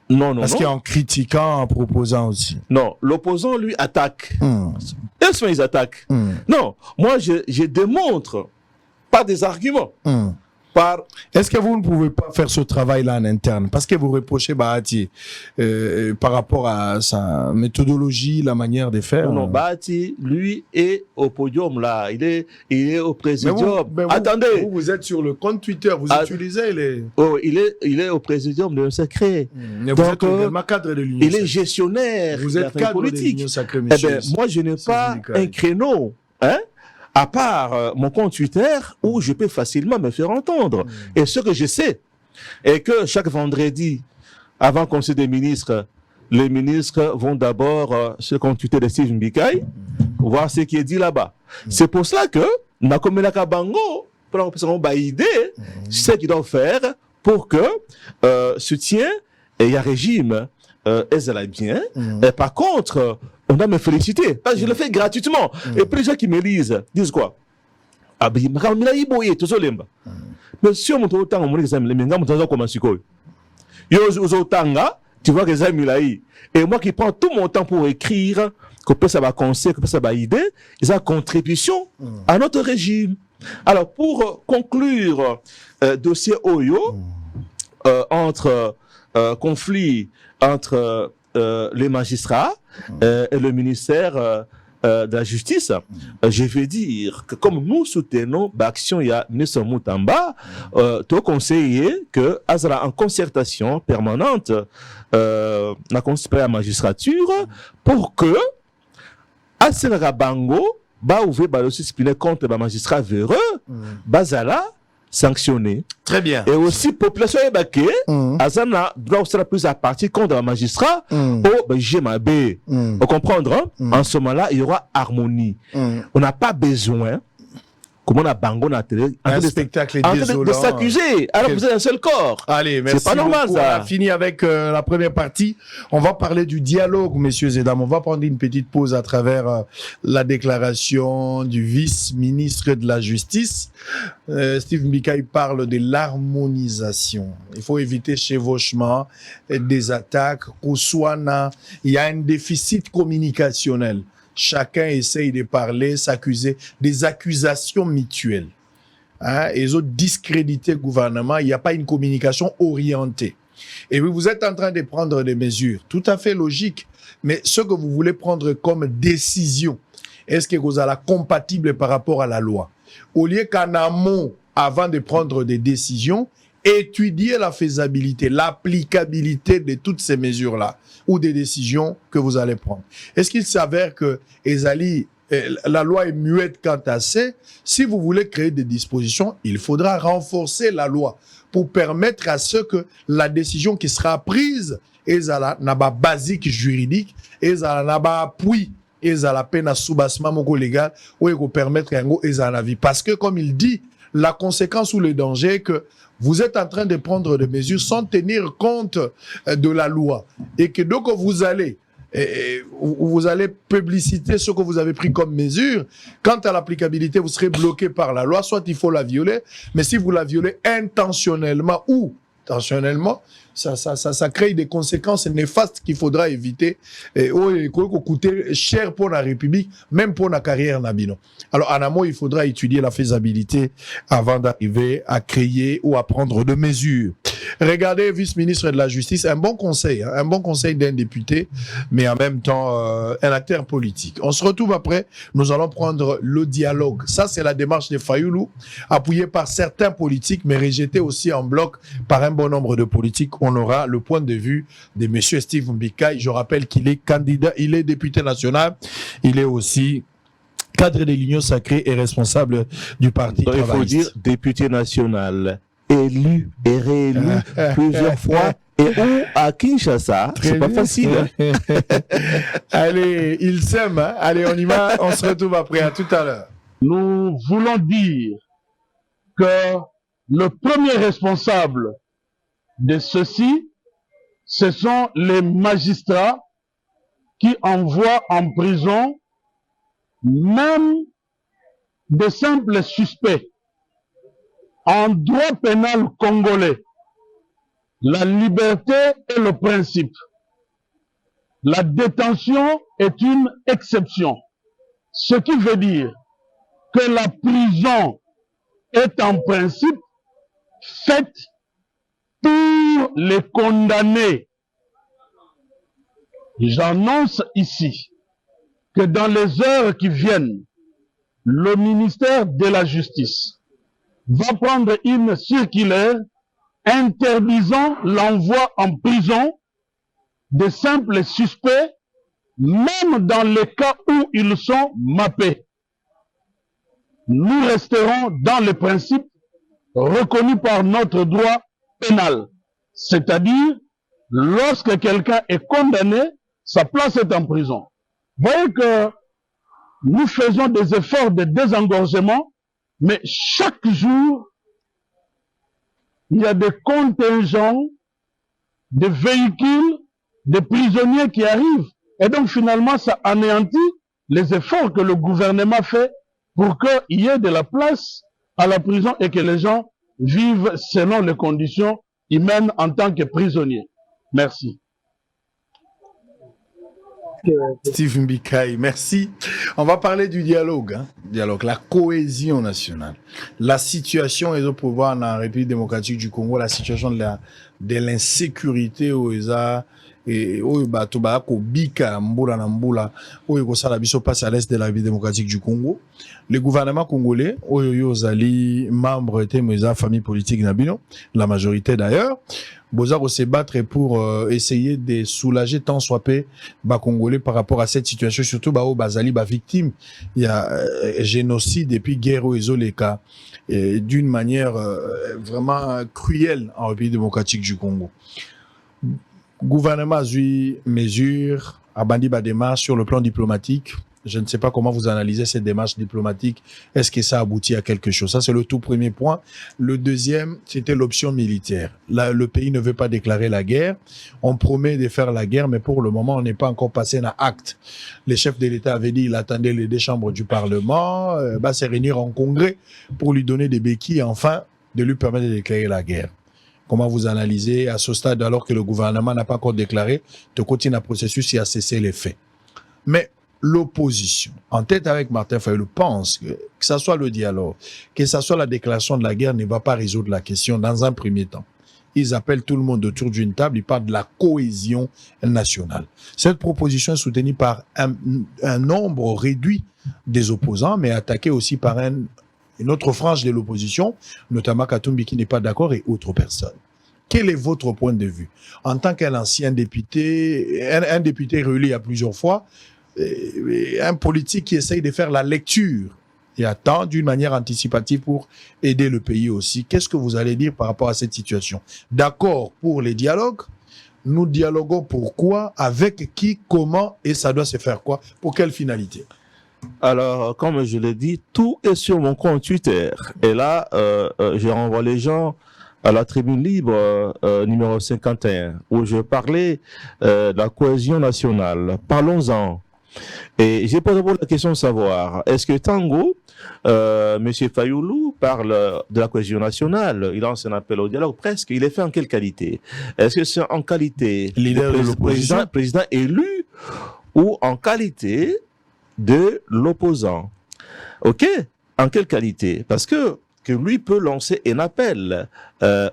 Non. Est-ce qu'en critiquant, en proposant aussi? Non, l'opposant, lui, attaque. Est-ce qu'ils attaquent? Non, moi, je démontre par des arguments. Est-ce que vous ne pouvez pas faire ce travail-là en interne? Parce que vous reprochez Bahati par rapport à sa méthodologie, la manière de faire. Non, Bahati, lui, est au podium là. Il est au présidium. Attendez. Vous êtes sur le compte Twitter, vous utilisez les... Oh, il est au présidium de l'Union sacrée. Donc, vous êtes également cadre de l'Union sacrée. Il est gestionnaire. Vous êtes cadre de l'Union sacrée, monsieur. Eh bien, moi, je n'ai pas un créneau. Hein? À part mon compte Twitter où je peux facilement me faire entendre. Et ce que je sais est que chaque vendredi, avant le Conseil des ministres, les ministres vont d'abord sur le compte Twitter de Steve Mbikai, voir ce qui est dit là-bas. C'est pour cela que Nakomelaka Bango, pour la idée, ce qu'ils doivent faire pour que soutien et un régime est bien. Et par contre, on doit me féliciter. Parce que je le fais gratuitement. Et puis les gens qui me lisent disent quoi? Mais si on montre autant, on montre que ça me tu vois que ça me et moi qui prends tout mon temps pour écrire, que ça va conseil, que ça va idée, c'est une contribution à notre régime. Alors, pour conclure, dossier Oyo, entre conflit entre les magistrats et le ministère de la Justice, je vais dire que comme nous soutenons l'action, il y a ministre Moutamba, tout conseiller que Azra en concertation permanente la la magistrature pour que Asenara Bango ba ouvrir le disciplinaire contre le magistrat véreux, Bazala sanctionné. Très bien. Et aussi, population ébaquée, Azana doit aussi plus à partir contre un magistrat au GMAB. Vous comprendre, hein? En ce moment-là, il y aura harmonie. On n'a pas besoin, comme on a Bango dans la télé, un spectacle désolant, de s'accuser. Alors vous êtes un seul corps. Allez, merci. C'est pas normal, beaucoup. ça. On a fini avec la première partie. On va parler du dialogue, messieurs et dames. On va prendre une petite pause à travers la déclaration du vice-ministre de la Justice. Steve Mbikai parle de l'harmonisation. Il faut éviter chevauchement des attaques. Il y a un déficit communicationnel. Chacun essaye de parler, s'accuser, des accusations mutuelles. Hein? Et les autres discréditer le gouvernement, il n'y a pas une communication orientée. Et vous êtes en train de prendre des mesures tout à fait logiques, mais ce que vous voulez prendre comme décision, est-ce que vous allez compatible par rapport à la loi? Au lieu qu'en amont, avant de prendre des décisions, étudier la faisabilité, l'applicabilité de toutes ces mesures-là ou des décisions que vous allez prendre. Est-ce qu'il s'avère que la loi est muette quant à ça? Si vous voulez créer des dispositions, il faudra renforcer la loi pour permettre à ce que la décision qui sera prise n'a pas basique juridique, n'a pas appui, n'a pas peine à soubassement légal ou permettre un go la vie. Parce que comme il dit, la conséquence ou le danger que vous êtes en train de prendre des mesures sans tenir compte de la loi. Et que donc vous allez publiciter ce que vous avez pris comme mesure. Quant à l'applicabilité, vous serez bloqué par la loi. Soit il faut la violer, mais si vous la violez intentionnellement ou intentionnellement, ça crée des conséquences néfastes qu'il faudra éviter et qui coûter cher pour la République, même pour la carrière Nabino. Alors, en amont, il faudra étudier la faisabilité avant d'arriver à créer ou à prendre de mesures. Regardez, vice-ministre de la Justice, un bon conseil d'un député, mais en même temps un acteur politique. On se retrouve après, nous allons prendre le dialogue. Ça, c'est la démarche de Fayoulou, appuyée par certains politiques, mais rejetée aussi en bloc par un bon nombre de politiques. On aura le point de vue de M. Steve Mbikai. Je rappelle qu'il est candidat, il est député national, il est aussi cadre de l'Union sacrée et responsable du Parti travailliste. Il faut dire député national, élu et réélu plusieurs fois. Et où à Kinshasa, c'est pas facile. Allez, il s'aime. Hein? Allez, on y va. On se retrouve après. À tout à l'heure. Nous voulons dire que le premier responsable de ceci, ce sont les magistrats qui envoient en prison même de simples suspects. En droit pénal congolais, la liberté est le principe. La détention est une exception. Ce qui veut dire que la prison est en principe faite pour les condamnés. J'annonce ici que dans les heures qui viennent, le ministère de la Justice va prendre une circulaire interdisant l'envoi en prison de simples suspects, même dans les cas où ils sont mappés. Nous resterons dans les principes reconnus par notre droit pénal, c'est-à-dire lorsque quelqu'un est condamné, sa place est en prison. Vous voyez que nous faisons des efforts de désengorgement, mais chaque jour, il y a des contingents, des véhicules, des prisonniers qui arrivent. Et donc finalement, ça anéantit les efforts que le gouvernement fait pour qu'il y ait de la place à la prison et que les gens vivent selon les conditions humaines en tant que prisonniers. Merci. Steve Mbikai, merci. On va parler du dialogue, hein? Dialogue, la cohésion nationale, la situation et le pouvoir dans la République démocratique du Congo, la situation de l'insécurité aux et au bateau ko bika mbula na mbula oyo ko sala biso passe à l'est de la République démocratique du Congo. Le gouvernement congolais oyo yozali membre était meza famille politique nabino, la majorité d'ailleurs. Bozako se battre pour essayer de soulager tant soit peu ba congolais par rapport à cette situation, surtout ba o bazali ba victime il y a génocide et puis guerre au ezoleka d'une manière vraiment cruelle en République démocratique du Congo. Gouvernement a eu mesure à bandi ba démarche sur le plan diplomatique. Je ne sais pas comment vous analysez cette démarche diplomatique. Est-ce que ça aboutit à quelque chose? Ça, c'est le tout premier point. Le deuxième, c'était l'option militaire. Là, le pays ne veut pas déclarer la guerre. On promet de faire la guerre, mais pour le moment, on n'est pas encore passé à acte. Les chefs de l'État avaient dit qu'il attendait les deux chambres du Parlement, se réunir en congrès pour lui donner des béquilles, enfin, de lui permettre de déclarer la guerre. Comment vous analysez à ce stade, alors que le gouvernement n'a pas encore déclaré, de continuer un processus et à cesser les faits? Mais l'opposition, en tête avec Martin Fayoulou, pense que ça soit le dialogue, que ça soit la déclaration de la guerre, ne va pas résoudre la question dans un premier temps. Ils appellent tout le monde autour d'une table, ils parlent de la cohésion nationale. Cette proposition est soutenue par un nombre réduit des opposants, mais attaquée aussi par une autre frange de l'opposition, notamment Katumbi qui n'est pas d'accord et autres personnes. Quel est votre point de vue? En tant qu'un ancien député, un député réélu à plusieurs fois, un politique qui essaye de faire la lecture et attend d'une manière anticipative pour aider le pays aussi. Qu'est-ce que vous allez dire par rapport à cette situation? D'accord pour les dialogues? Nous dialoguons pourquoi? Avec qui? Comment? Et ça doit se faire quoi? Pour quelle finalité? Alors, comme je l'ai dit, tout est sur mon compte Twitter. Et là, je renvoie les gens à la tribune libre numéro 51, où je parlais de la cohésion nationale. Parlons-en. Et j'ai posé la question de savoir, est-ce que Tango, M. Fayoulou, parle de la cohésion nationale, il lance un appel au dialogue, presque, il est fait en quelle qualité? Est-ce que c'est en qualité leader de l'opposition, président élu, ou en qualité de l'opposant? Ok, en quelle qualité? Parce que lui peut lancer un appel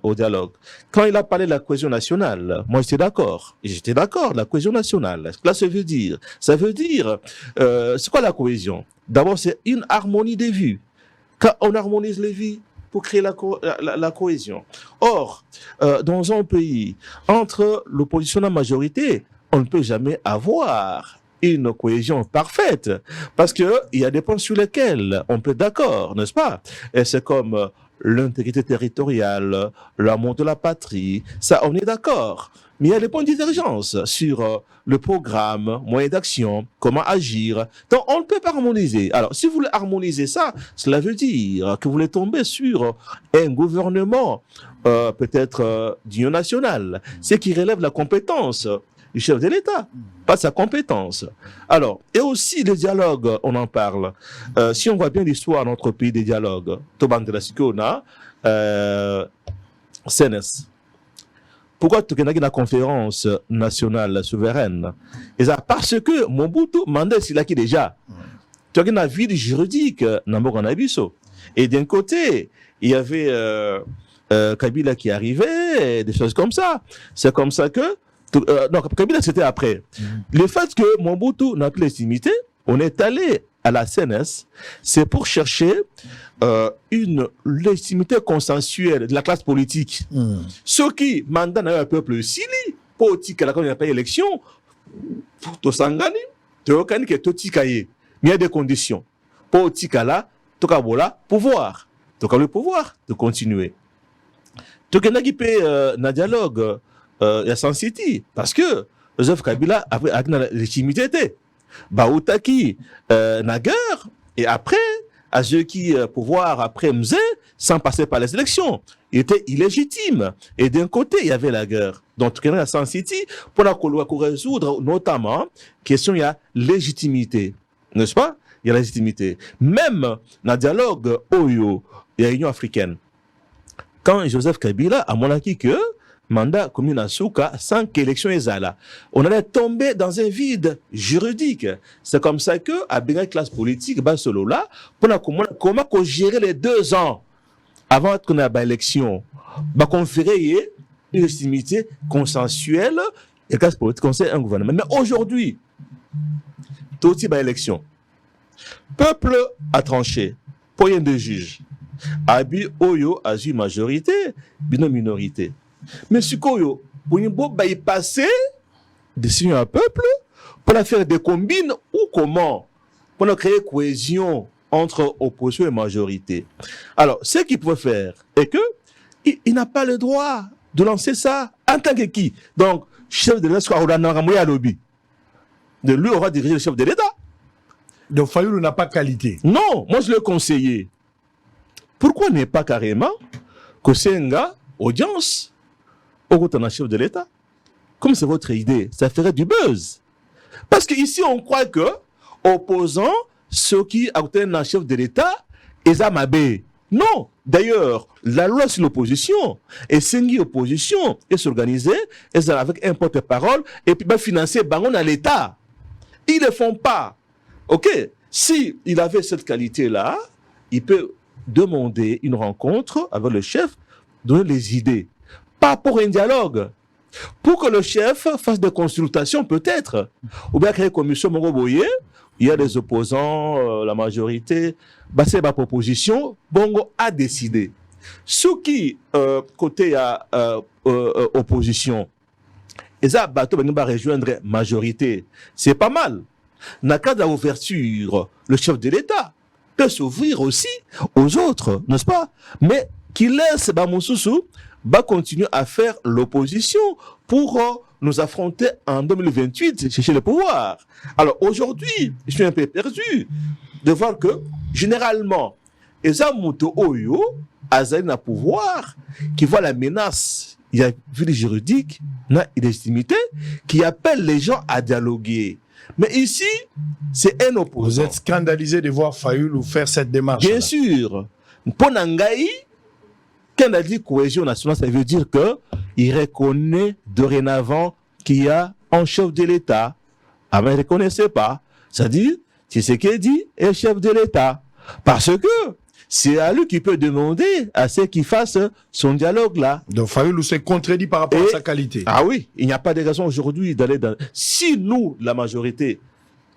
au dialogue. Quand il a parlé de la cohésion nationale, moi j'étais d'accord, la cohésion nationale. Là, ça veut dire, c'est quoi la cohésion? D'abord, c'est une harmonie des vues. Quand on harmonise les vues pour créer la cohésion. Or, dans un pays, entre l'opposition et la majorité, on ne peut jamais avoir une cohésion parfaite, parce que il y a des points sur lesquels on peut être d'accord, n'est-ce pas? Et c'est comme l'intégrité territoriale, l'amour de la patrie, ça on est d'accord. Mais il y a des points de divergence sur le programme, moyens d'action, comment agir. Donc on ne peut pas harmoniser. Alors si vous voulez harmoniser ça, cela veut dire que vous voulez tomber sur un gouvernement peut-être d'union nationale, ce qui relève la compétence du chef de l'État, pas sa compétence. Alors, et aussi les dialogues, on en parle. Si on voit bien l'histoire de notre pays des dialogues, Toban de la Sikona, CNS. Pourquoi tu as la conférence nationale souveraine? Et ça parce que Mobutu mandait s'il a qui déjà. Tu as une vie juridique, et d'un côté, il y avait Kabila qui arrivait, des choses comme ça. C'est comme ça que non, Kabila c'était après. Le fait que Mobutu n'a plus légitimité, on est allé à la CNS, c'est pour chercher une légitimité consensuelle de la classe politique. Ceux qui mandatent un peuple Sili, politique à la n'y a pas élection, pour tout sangani, tu as que tout cahier. Mais il y a des conditions. Politique à la, tout cas voilà, pouvoir. Donc le pouvoir de continuer. Tu as qui paye un dialogue. Il y a San City, parce que Joseph Kabila a la légitimité. Baoutaki, Naguère, et après, à ceux qui pouvoir après Mzé, sans passer par les élections. Il était illégitime. Et d'un côté, il y avait la guerre. Donc, il y a San City, pour résoudre notamment, question, il y a légitimité. N'est-ce pas? Il y a légitimité. Même dans le dialogue Oyo, il y a l'Union africaine. Quand Joseph Kabila a monarqué que mandat commune à Souka sans qu'élection est là. On allait tomber dans un vide juridique. C'est comme ça que, à la classe politique, solo là, pour comment gérer les 2 ans avant qu'on ait l'élection, conférer une légitimité consensuelle et la classe politique conseille un gouvernement. Mais aujourd'hui, tout type d'élection, peuple a tranché, point de juge. Abi Oyo a eu majorité, bino minorité. Mais ce qu'on va y passer, décider un peuple, pour la faire des combines ou comment? Pour créer cohésion entre opposition et majorité. Alors, ce qu'il peut faire est que il n'a pas le droit de lancer ça en tant que qui? Donc, chef de l'État, de lui aura dirigé le chef de l'État. Donc, Fayoulou n'a pas qualité. Non, moi je l'ai conseillé. Pourquoi n'est pas carrément que c'est un gars, audience, au chef de l'État? Comme c'est votre idée, ça ferait du buzz. Parce qu'ici, on croit que opposants, ceux qui ont un chef de l'État, ils ont mabé. Non. D'ailleurs, la loi sur l'opposition, et c'est une opposition, et s'organiser, et avec un porte-parole, et puis financer bangon à l'État. Ils ne le font pas. Ok. Si il avait cette qualité-là, il peut demander une rencontre avec le chef, donner les idées. Pas pour un dialogue. Pour que le chef fasse des consultations, peut-être. Ou bien créer une commission Mongoboye, il y a des opposants, la majorité, c'est ma proposition, Bongo a décidé. Ce qui, côté opposition, et ça, bateau va rejoindre majorité, c'est pas mal. Dans le cas de l'ouverture, le chef de l'État peut s'ouvrir aussi aux autres, n'est-ce pas? Mais qu'il laisse Bamoussoussou continuer à faire l'opposition pour nous affronter en 2028, chercher le pouvoir. Alors aujourd'hui, je suis un peu perdu de voir que, généralement, les Amuto Oyo, Azali na pouvoir, qui voit la menace, il y a vu les juridiques, na illégitimité, qui appelle les gens à dialoguer. Mais ici, c'est un opposant. Vous êtes scandalisé de voir Fayoulou faire cette démarche. Bien sûr. Ponangaï, quand on a dit cohésion nationale, ça veut dire qu'il reconnaît dorénavant qu'il y a un chef de l'État. Avant, il ne reconnaissait pas. C'est-à-dire, Tshisekedi est chef de l'État. Parce que c'est à lui qui peut demander à ceux qui fassent son dialogue là. Donc Fayoulou s'est contredit par rapport à sa qualité. Ah oui, il n'y a pas de raison aujourd'hui d'aller dans... Si nous, la majorité,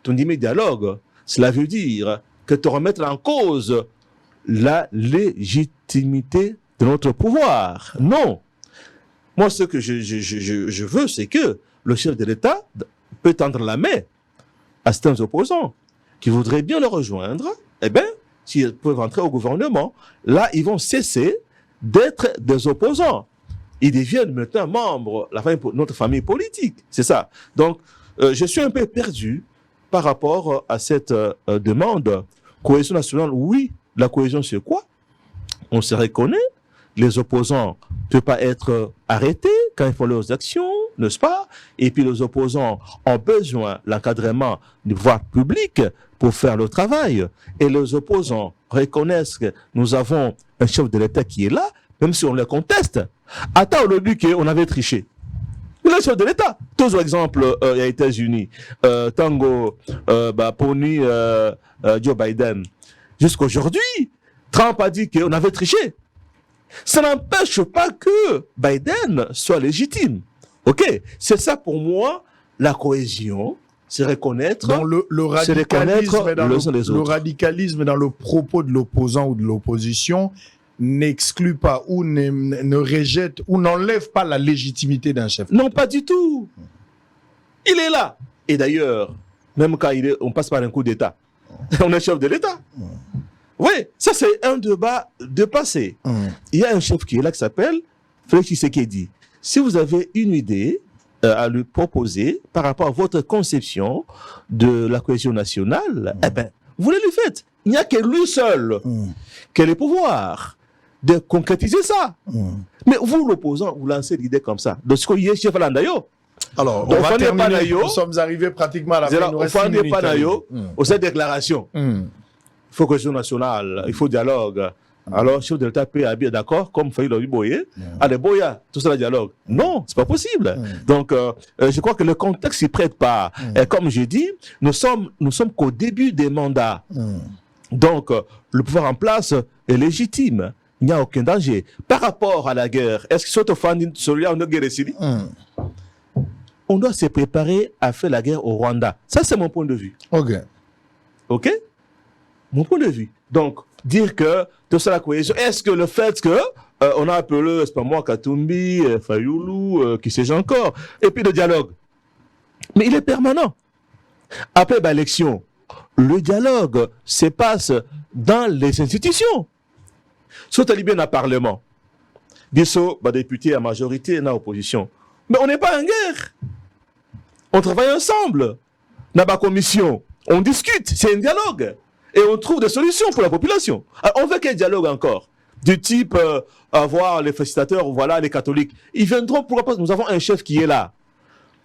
ton dialogue, cela veut dire que tu remettre en cause la légitimité de notre pouvoir. Non. Moi, ce que je veux, c'est que le chef de l'État peut tendre la main à certains opposants qui voudraient bien le rejoindre. Eh bien, s'ils peuvent entrer au gouvernement, là, ils vont cesser d'être des opposants. Ils deviennent maintenant membres de notre famille politique. C'est ça. Donc, je suis un peu perdu par rapport à cette demande. Cohésion nationale, oui. La cohésion, c'est quoi? On se reconnaît. Les opposants ne peuvent pas être arrêtés quand ils font leurs actions, n'est-ce pas? Et puis les opposants ont besoin de l'encadrement du pouvoir public pour faire le travail. Et les opposants reconnaissent que nous avons un chef de l'État qui est là, même si on le conteste. Attends, au début qu'on avait triché. Le chef de l'État. Tous les exemples, il y a les États-Unis, Tango, Pony, Joe Biden. Jusqu'aujourd'hui, Trump a dit qu'on avait triché. Ça n'empêche pas que Biden soit légitime. Ok, c'est ça pour moi la cohésion, c'est reconnaître. Donc le radicalisme dans le propos de l'opposant ou de l'opposition n'exclut pas ou ne rejette ou n'enlève pas la légitimité d'un chef. Non, pas du tout. Il est là. Et d'ailleurs, même quand on passe par un coup d'État, on est chef de l'État. Oui, ça c'est un débat de passé. Il y a un chef qui est là qui s'appelle Félix Tshisekedi. Si vous avez une idée à lui proposer par rapport à votre conception de la cohésion nationale, eh ben, vous le lui faites. Il n'y a que lui seul qui a le pouvoir de concrétiser ça. Mais vous, l'opposant, vous lancez l'idée comme ça. De ce qu'il y a chef Landayo. Alors, on va terminer. Nous sommes arrivés pratiquement à la fin. Au fond des Panayo, aux cette déclaration. Il faut cohésion nationale, il faut dialogue. Alors, le chef de l'État peut être d'accord, comme Fayoulou Boye, allez, Boya, tout ça, le dialogue. Non, c'est pas possible. Donc, je crois que le contexte s'y prête pas. Et comme je dis, nous sommes qu'au début des mandats. Donc, le pouvoir en place est légitime. Il n'y a aucun danger. Par rapport à la guerre, est-ce que c'est celui-là, on a guerre ici? On doit se préparer à faire la guerre au Rwanda. Ça, c'est mon point de vue. OK? Mon point de vue. Donc, dire que tout ça, la cohésion, est-ce que le fait que on a appelé, c'est pas moi, Katumbi, Fayoulou, qui sais-je encore, et puis le dialogue. Mais il est permanent. Après l'élection, le dialogue se passe dans les institutions. Soit talibé dans le Parlement, biso, député à majorité, dans l'opposition. Mais on n'est pas en guerre. On travaille ensemble. Dans la commission, on discute, c'est un dialogue. Et on trouve des solutions pour la population. Alors, on veut quel dialogue encore? Du type, avoir les facilitateurs, voilà, les catholiques. Ils viendront, pourquoi pas? Nous avons un chef qui est là.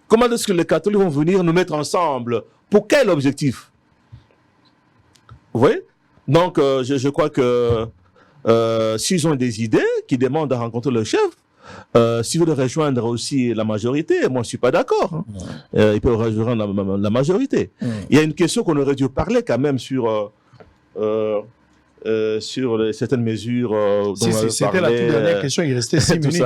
Comment est-ce que les catholiques vont venir nous mettre ensemble? Pour quel objectif? Vous voyez? Donc, je crois que s'ils ont des idées qui demandent à rencontrer le chef, s'ils veulent rejoindre aussi la majorité, moi je ne suis pas d'accord. Ils peuvent rejoindre la majorité. Il y a une question qu'on aurait dû parler quand même sur certaines mesures. C'était la toute dernière question, il restait 6 minutes.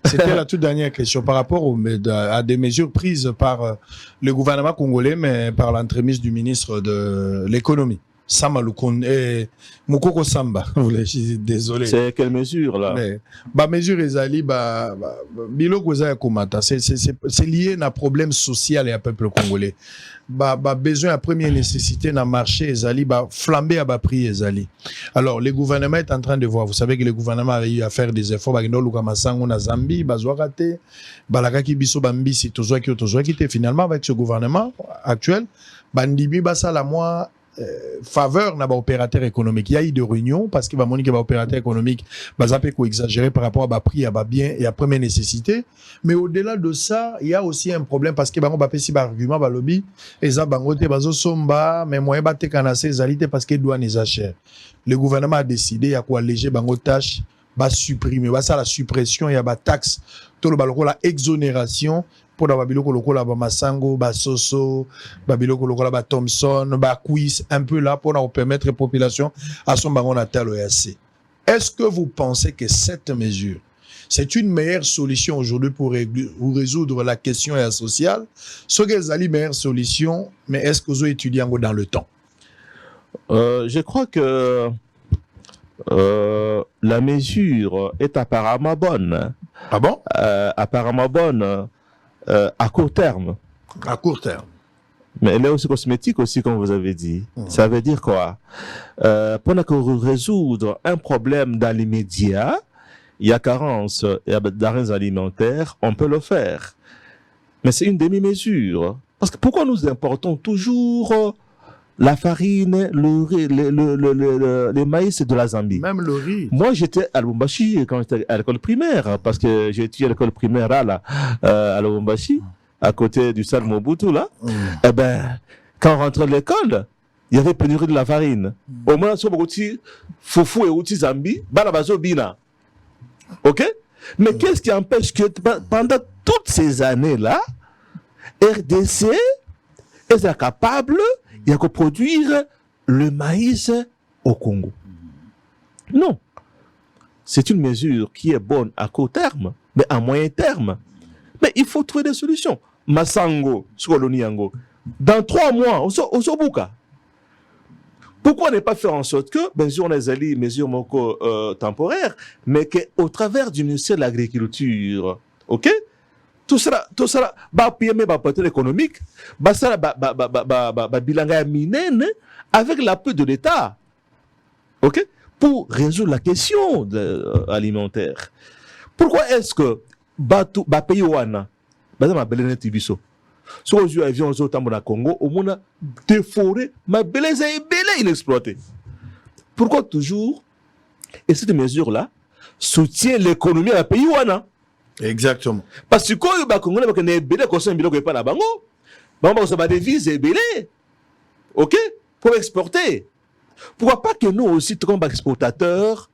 C'était la toute dernière question par rapport à des mesures prises par le gouvernement congolais, mais par l'entremise du ministre de l'économie. Samba Lukon, Mukoko Samba, désolé. C'est quelle mesure là? Mesure ezali biloko za komata, c'est lié na problème social et à peuple congolais. Besoin à première nécessité na marché ezali flamber à prix ezali. Alors le gouvernement est en train de voir, vous savez que le gouvernement a eu à faire des efforts bagino luka masango na Zambie, bazwakate, balakaki biso bambisi tozwaki te finalement avec ce gouvernement actuel, bandimi basala moi faveur na opérateur économique. Il y a eu des réunions parce que monique opérateur économique exagéré par rapport à prix à bien et à première nécessité, mais au-delà de ça il y a aussi un problème parce que pesi argument lobby eza bango te bazo somba mais moyen ba te kanase ezalité parce que douane eza cher. Le gouvernement a décidé ya ko alléger bango tâche supprimer ça la suppression ya taxe to le la exonération pour la babiloko lokola ba masango ba soso babiloko lokola ba Thomson ba quiz un peu là pour permettre la population à son bango natal OAC. Est-ce que vous pensez que cette mesure c'est une meilleure solution aujourd'hui pour résoudre la question sociale? Ce qu'elles ont meilleure solution, mais est-ce que vous étudiez dans le temps? Je crois que la mesure est apparemment bonne. Ah bon? Apparemment bonne. À court terme. À court terme. Mais elle est aussi cosmétique aussi, comme vous avez dit. Ça veut dire quoi? Pour résoudre un problème dans l'immédiat, il y a carence, il y a d'arrêts alimentaires, on peut le faire. Mais c'est une demi-mesure. Parce que pourquoi nous importons toujours la farine, le riz, le maïs de la Zambie? Même le riz. Moi, j'étais à Lubumbashi quand j'étais à l'école primaire, parce que j'ai étudié à l'école primaire là, à Lubumbashi, à côté du stade Mobutu, là. Eh ben, quand on rentrait de l'école, il y avait pénurie de la farine. Au moins, sur Bogoti, Foufou et Outi Zambie, Balabazo Bina. OK? Mais qu'est-ce qui empêche que pendant toutes ces années-là, RDC est capable de produire le maïs au Congo? Non. C'est une mesure qui est bonne à court terme, mais à moyen terme. Mais il faut trouver des solutions. Masango, Skoloniango, dans 3 mois, au Sobuka. Pourquoi ne pas faire en sorte que, bien sûr, on a des mesures temporaires, mais qu'au travers du ministère de l'Agriculture, ok? Tout cela, PME, peut-être économique, ça, bilanga minen, avec l'appui de l'État, ok? Pour résoudre la question alimentaire. Pourquoi est-ce que, pays wana, ma belle tibiso, si on a avion au Congo, au monde des forêts, ma belle est inexploitée. Pourquoi toujours, et cette mesure-là, soutient l'économie à pays wana? Exactement. Parce que quand les Congolais ont des bélés, ils ont des pas là-bas, ils ont des devises et bélés, ok, pour exporter. Pourquoi pas que nous aussi, comme exportateurs,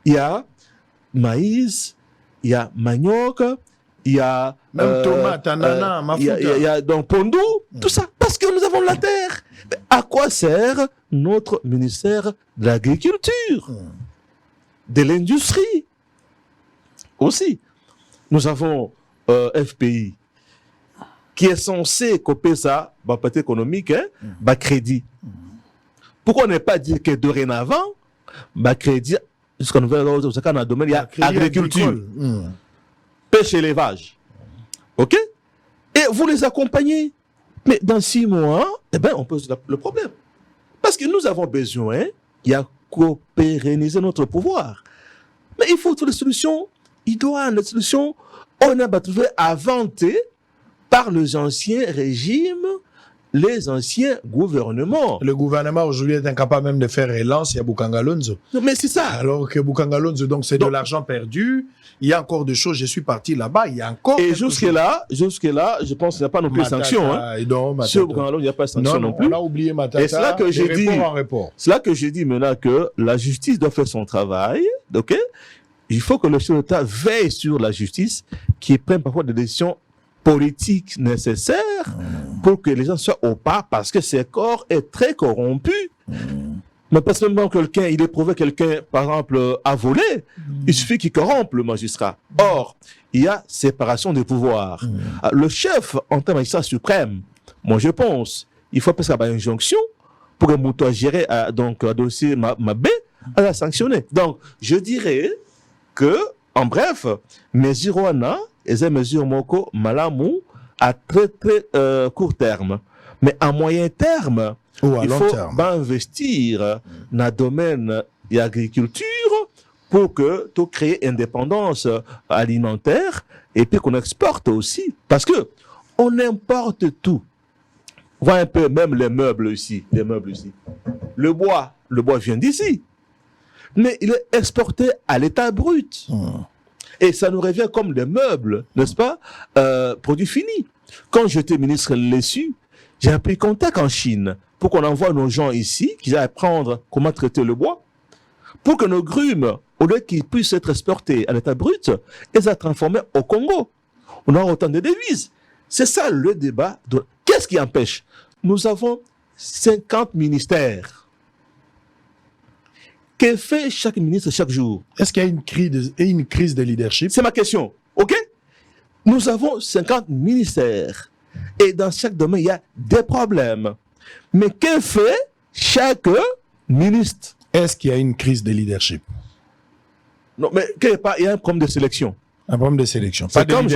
il y a maïs, il y a manioc, il y a même tomate, ananas, mafuta. Il y a donc pondou, tout ça, parce que nous avons la terre. Mais à quoi sert notre ministère de l'Agriculture, de l'Industrie aussi? Nous avons FPI qui est censé couper ça, peut-être économique, crédit. Pourquoi on n'est pas dit que dorénavant, crédit, jusqu'à nouvel ordre, dans le domaine, il y a agriculture, pêche et élevage. OK? Et vous les accompagnez. Mais dans 6 mois, eh ben, on pose le problème. Parce que nous avons besoin, il y a pérenniser notre pouvoir. Mais il faut trouver des solutions idoines, des solutions on a trouvé inventées par les anciens régimes, les anciens gouvernements. Le gouvernement aujourd'hui est incapable même de faire relance, il y a Bukangalonzo. Non, mais c'est ça. Alors que Bukangalonzo, donc c'est de l'argent perdu, il y a encore des choses, je suis parti là-bas, il y a encore... Et jusque-là, je pense qu'il n'y a pas non plus de sanctions. Sur Bukangalonzo, il n'y a pas de sanctions non plus. On a oublié Matata, et c'est là que j'ai dit, c'est là que j'ai dit maintenant que la justice doit faire son travail, ok? Il faut que le chef d'État veille sur la justice, qui prenne parfois des décisions politiques nécessaires pour que les gens soient au pas, parce que ce corps est très corrompu. Mais pas seulement quelqu'un, il éprouve quelqu'un, par exemple, à voler, il suffit qu'il corrompe le magistrat. Or, il y a séparation des pouvoirs. Le chef, en tant que magistrat suprême, moi je pense, il faut passer à une injonction pour que Mouto gérer donc un dossier Mabé, elle a sanctionné. Donc, je dirais que, en bref, mesure wana, et mesure moko malamu à très court terme. Mais à moyen terme, il faut investir dans le domaine de l'agriculture pour que tu crées indépendance alimentaire et puis qu'on exporte aussi. Parce que on importe tout. Voyez un peu, même les meubles ici. Le bois vient d'ici. Mais il est exporté à l'état brut. Et ça nous revient comme des meubles, n'est-ce pas, produits finis. Quand j'étais ministre de l'Essu, j'ai pris contact en Chine pour qu'on envoie nos gens ici, qui aillent apprendre comment traiter le bois, pour que nos grumes, au lieu qu'ils puissent être exportés à l'état brut, ils soient transformés au Congo. On a autant de devises. C'est ça le débat. Qu'est-ce qui empêche? Nous avons 50 ministères. Que fait chaque ministre chaque jour? Est-ce qu'il y a une crise de leadership? C'est ma question. OK? Nous avons 50 ministères. Et dans chaque domaine, il y a des problèmes. Mais que fait chaque ministre? Est-ce qu'il y a une crise de leadership? Non, mais il y a un problème de sélection. Un problème de sélection. C'est comme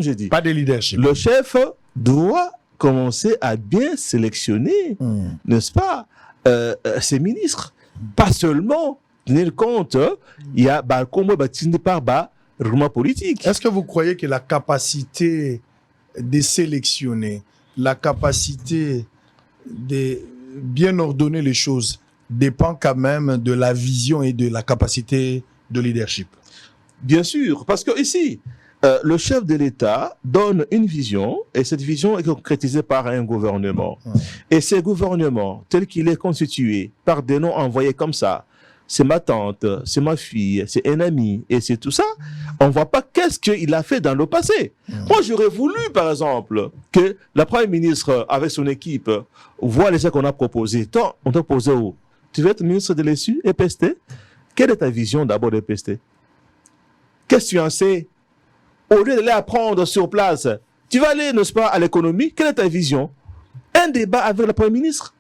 je dis. Pas de leadership. Le chef doit commencer à bien sélectionner, n'est-ce pas, ses ministres. Pas seulement tenir compte, il y a comment par roulement politique. Est-ce que vous croyez que la capacité de sélectionner, la capacité de bien ordonner les choses dépend quand même de la vision et de la capacité de leadership? Bien sûr, parce que ici, le chef de l'État donne une vision et cette vision est concrétisée par un gouvernement. Et ce gouvernement, tel qu'il est constitué par des noms envoyés comme ça, c'est ma tante, c'est ma fille, c'est un ami et c'est tout ça, on ne voit pas qu'est-ce qu'il a fait dans le passé. Moi, j'aurais voulu, par exemple, que la Première ministre, avec son équipe, voit les choses qu'on a proposées. Tant, on t'a posé où? Tu veux être ministre de l'Essu, EPST? Quelle est ta vision d'abord de l'EPST? Qu'est-ce que tu en sais? Au lieu d'aller apprendre sur place, tu vas aller, n'est-ce pas, à l'économie. Quelle est ta vision? Un débat avec le Premier ministre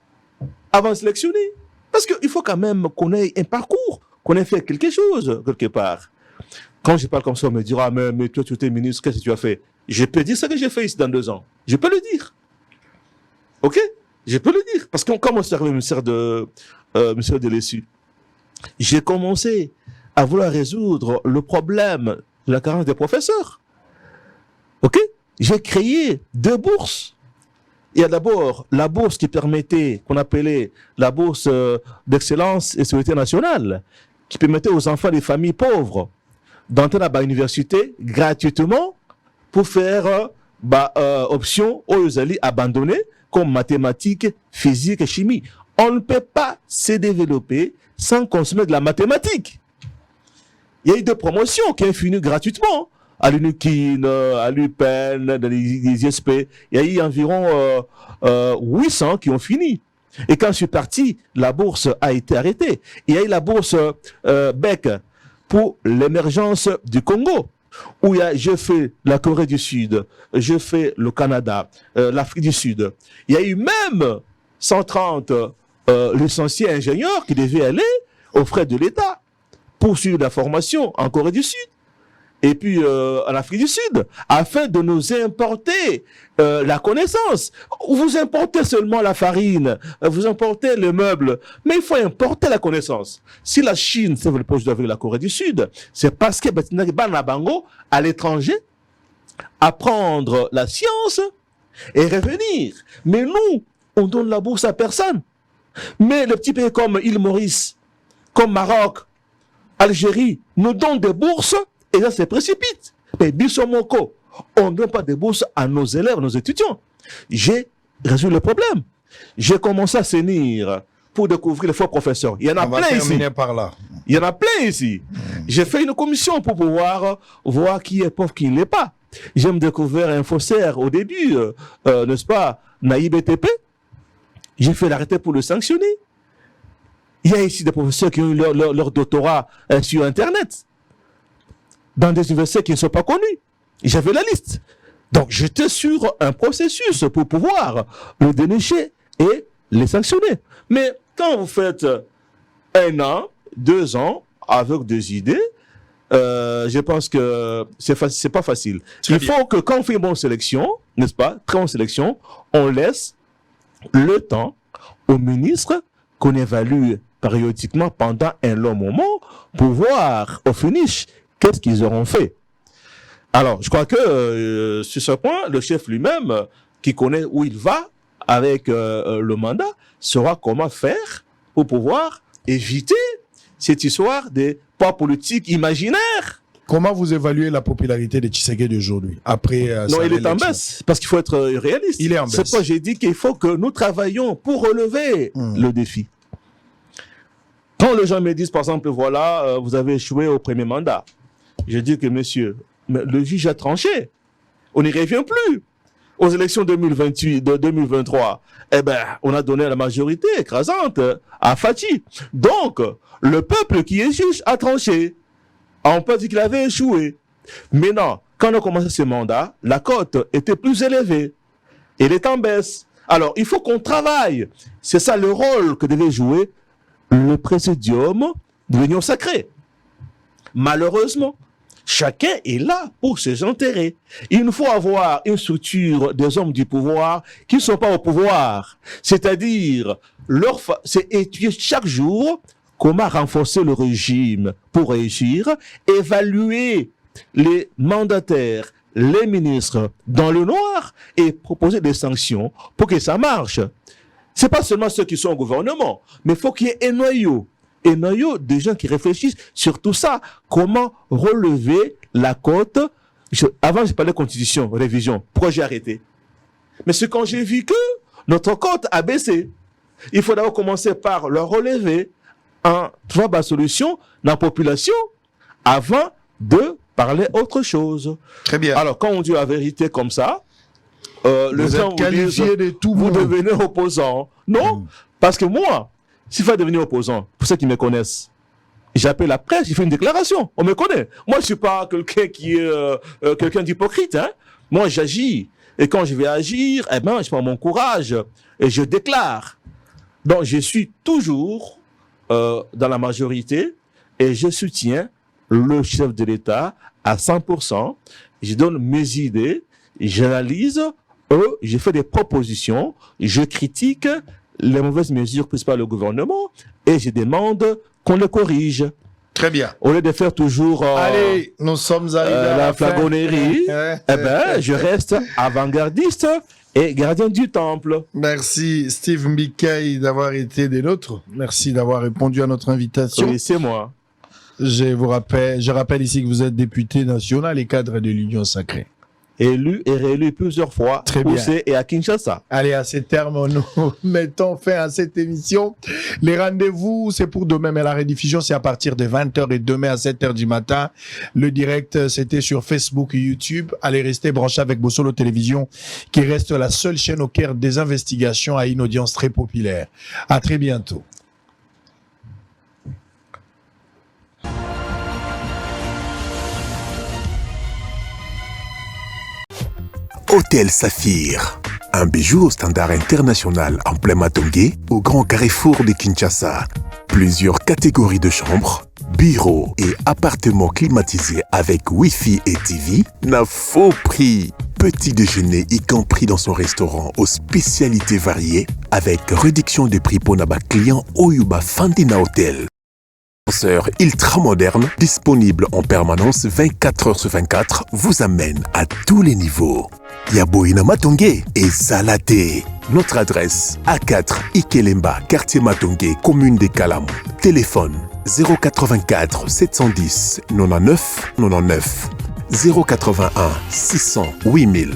avant de sélectionner. Parce qu'il faut quand même qu'on ait un parcours, qu'on ait fait quelque chose, quelque part. Quand je parle comme ça, on me dira, mais toi, tu étais ministre, qu'est-ce que tu as fait? Je peux dire ce que j'ai fait ici dans 2 ans. Je peux le dire. OK? Je peux le dire. Parce que comme on s'est arrivé au ministère de l'Essu, j'ai commencé à vouloir résoudre le problème de la carence des professeurs. OK? J'ai créé 2 bourses. Il y a d'abord la bourse qui permettait, qu'on appelait la bourse d'excellence et sécurité nationale, qui permettait aux enfants des familles pauvres d'entrer à l'université gratuitement pour faire option aux alliés abandonnés comme mathématiques, physique et chimie. On ne peut pas se développer sans consommer de la mathématique. Il y a eu 2 promotions qui ont fini gratuitement. À l'UNIKIN, à l'UPEN, dans les ISP. Il y a eu environ 800 qui ont fini. Et quand je suis parti, la bourse a été arrêtée. Il y a eu la bourse BEC pour l'émergence du Congo, où j'ai fait la Corée du Sud, j'ai fait le Canada, l'Afrique du Sud. Il y a eu même 130 licenciés ingénieurs qui devaient aller aux frais de l'État pour suivre la formation en Corée du Sud. Et puis en Afrique du Sud, afin de nous importer la connaissance. Vous importez seulement la farine, vous importez le meuble, mais il faut importer la connaissance. Si la Chine s'est développée avec la Corée du Sud, c'est parce que Banabango, à l'étranger, apprendre la science et revenir. Mais nous, on donne la bourse à personne. Mais les petits pays comme île Maurice, comme Maroc, Algérie, nous donnent des bourses. Et ça se précipite. Mais Bissomoko, on ne donne pas de bourse à nos élèves, à nos étudiants. J'ai résolu le problème. J'ai commencé à s'unir pour découvrir les faux professeurs. Il y en a plein ici. Par là. Il y en a plein ici. J'ai fait une commission pour pouvoir voir qui est pauvre, qui ne l'est pas. J'ai découvert un faussaire au début, n'est-ce pas, Naïb ETP. J'ai fait l'arrêté pour le sanctionner. Il y a ici des professeurs qui ont eu leur doctorat sur Internet, dans des universités qui ne sont pas connues. J'avais la liste. Donc, j'étais sur un processus pour pouvoir le dénicher et les sanctionner. Mais quand vous faites 1 an, 2 ans, avec des idées, je pense que c'est pas facile. Il faut que quand on fait une bonne sélection, n'est-ce pas, très bonne sélection, on laisse le temps aux ministres qu'on évalue périodiquement pendant un long moment pour voir au finish qu'est-ce qu'ils auront fait. Alors, je crois que sur ce point, le chef lui-même, qui connaît où il va avec le mandat, saura comment faire pour pouvoir éviter cette histoire des pas politiques imaginaires. Comment vous évaluez la popularité de Tshisekedi aujourd'hui après Non, il est en baisse, parce qu'il faut être réaliste. Il est en baisse. C'est pourquoi j'ai dit qu'il faut que nous travaillions pour relever le défi. Quand les gens me disent, par exemple, voilà, vous avez échoué au premier mandat, je dis que, monsieur, mais le juge a tranché. On n'y revient plus. Aux élections 2023, eh ben, on a donné la majorité écrasante à Fachi. Donc, le peuple qui est juge a tranché. On peut dire qu'il avait échoué. Maintenant, quand on a commencé ce mandat, la cote était plus élevée. Elle est en baisse. Alors, il faut qu'on travaille. C'est ça le rôle que devait jouer le présidium de l'Union sacrée. Malheureusement, chacun est là pour ses intérêts. Il faut avoir une structure des hommes du pouvoir qui ne sont pas au pouvoir. C'est-à-dire, c'est étudier chaque jour comment renforcer le régime pour réussir, évaluer les mandataires, les ministres dans le noir et proposer des sanctions pour que ça marche. C'est pas seulement ceux qui sont au gouvernement, mais il faut qu'il y ait un noyau des gens qui réfléchissent sur tout ça. Comment relever la cote? Avant, je parlais constitution, révision. Pourquoi j'ai arrêté? Mais c'est quand j'ai vu que notre cote a baissé. Il faut d'abord commencer par le relever en trouvant la solution dans la population avant de parler autre chose. Très bien. Alors, quand on dit la vérité comme ça, vous êtes qualifié de tout vous bon. devenez opposant. Non, parce que moi, s'il faut devenir opposant, pour ceux qui me connaissent, j'appelle la presse, je fais une déclaration. On me connaît. Moi, je suis pas quelqu'un qui est quelqu'un d'hypocrite. Hein? Moi, j'agis. Et quand je vais agir, eh ben, je prends mon courage et je déclare. Donc, je suis toujours dans la majorité et je soutiens le chef de l'État à 100%. Je donne mes idées, j'analyse, je fais des propositions, je critique les mauvaises mesures prises par le gouvernement et je demande qu'on les corrige. Très bien. Au lieu de faire toujours allez, nous sommes arrivés à la flagonnerie, eh ben, je reste avant-gardiste et gardien du temple. Merci Steve Mbikaï d'avoir été des nôtres. Merci d'avoir répondu à notre invitation. Oui, c'est moi. Je rappelle ici que vous êtes député national et cadre de l'Union sacrée. Élu et réélu plusieurs fois. Très bien. Et à Kinshasa. Allez, à ces termes, nous mettons fin à cette émission. Les rendez-vous, c'est pour demain, mais la rediffusion, c'est à partir de 20h et demain à 7h du matin. Le direct, c'était sur Facebook et YouTube. Allez rester branchés avec Bossolo Télévision, qui reste la seule chaîne au cœur des investigations à une audience très populaire. À très bientôt. Hôtel Saphir, un bijou au standard international en plein Matongé, au grand carrefour de Kinshasa. Plusieurs catégories de chambres, bureaux et appartements climatisés avec Wi-Fi et TV, n'a faux prix. Petit déjeuner y compris dans son restaurant aux spécialités variées, avec réduction des prix pour Naba client Oyuba Fandina Hotel. Ascenseur ultra moderne, disponible en permanence 24h/24, vous amène à tous les niveaux. Yaboina Matongé et Salaté. Notre adresse A4 Ikelemba, quartier Matongé, commune des Kalamou. Téléphone 084 710 99 99 081 600 8000.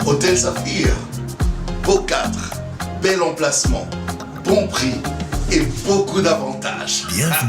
Hôtel Saphir, beau cadre, bel emplacement, bon prix et beaucoup d'avantages. Bienvenue.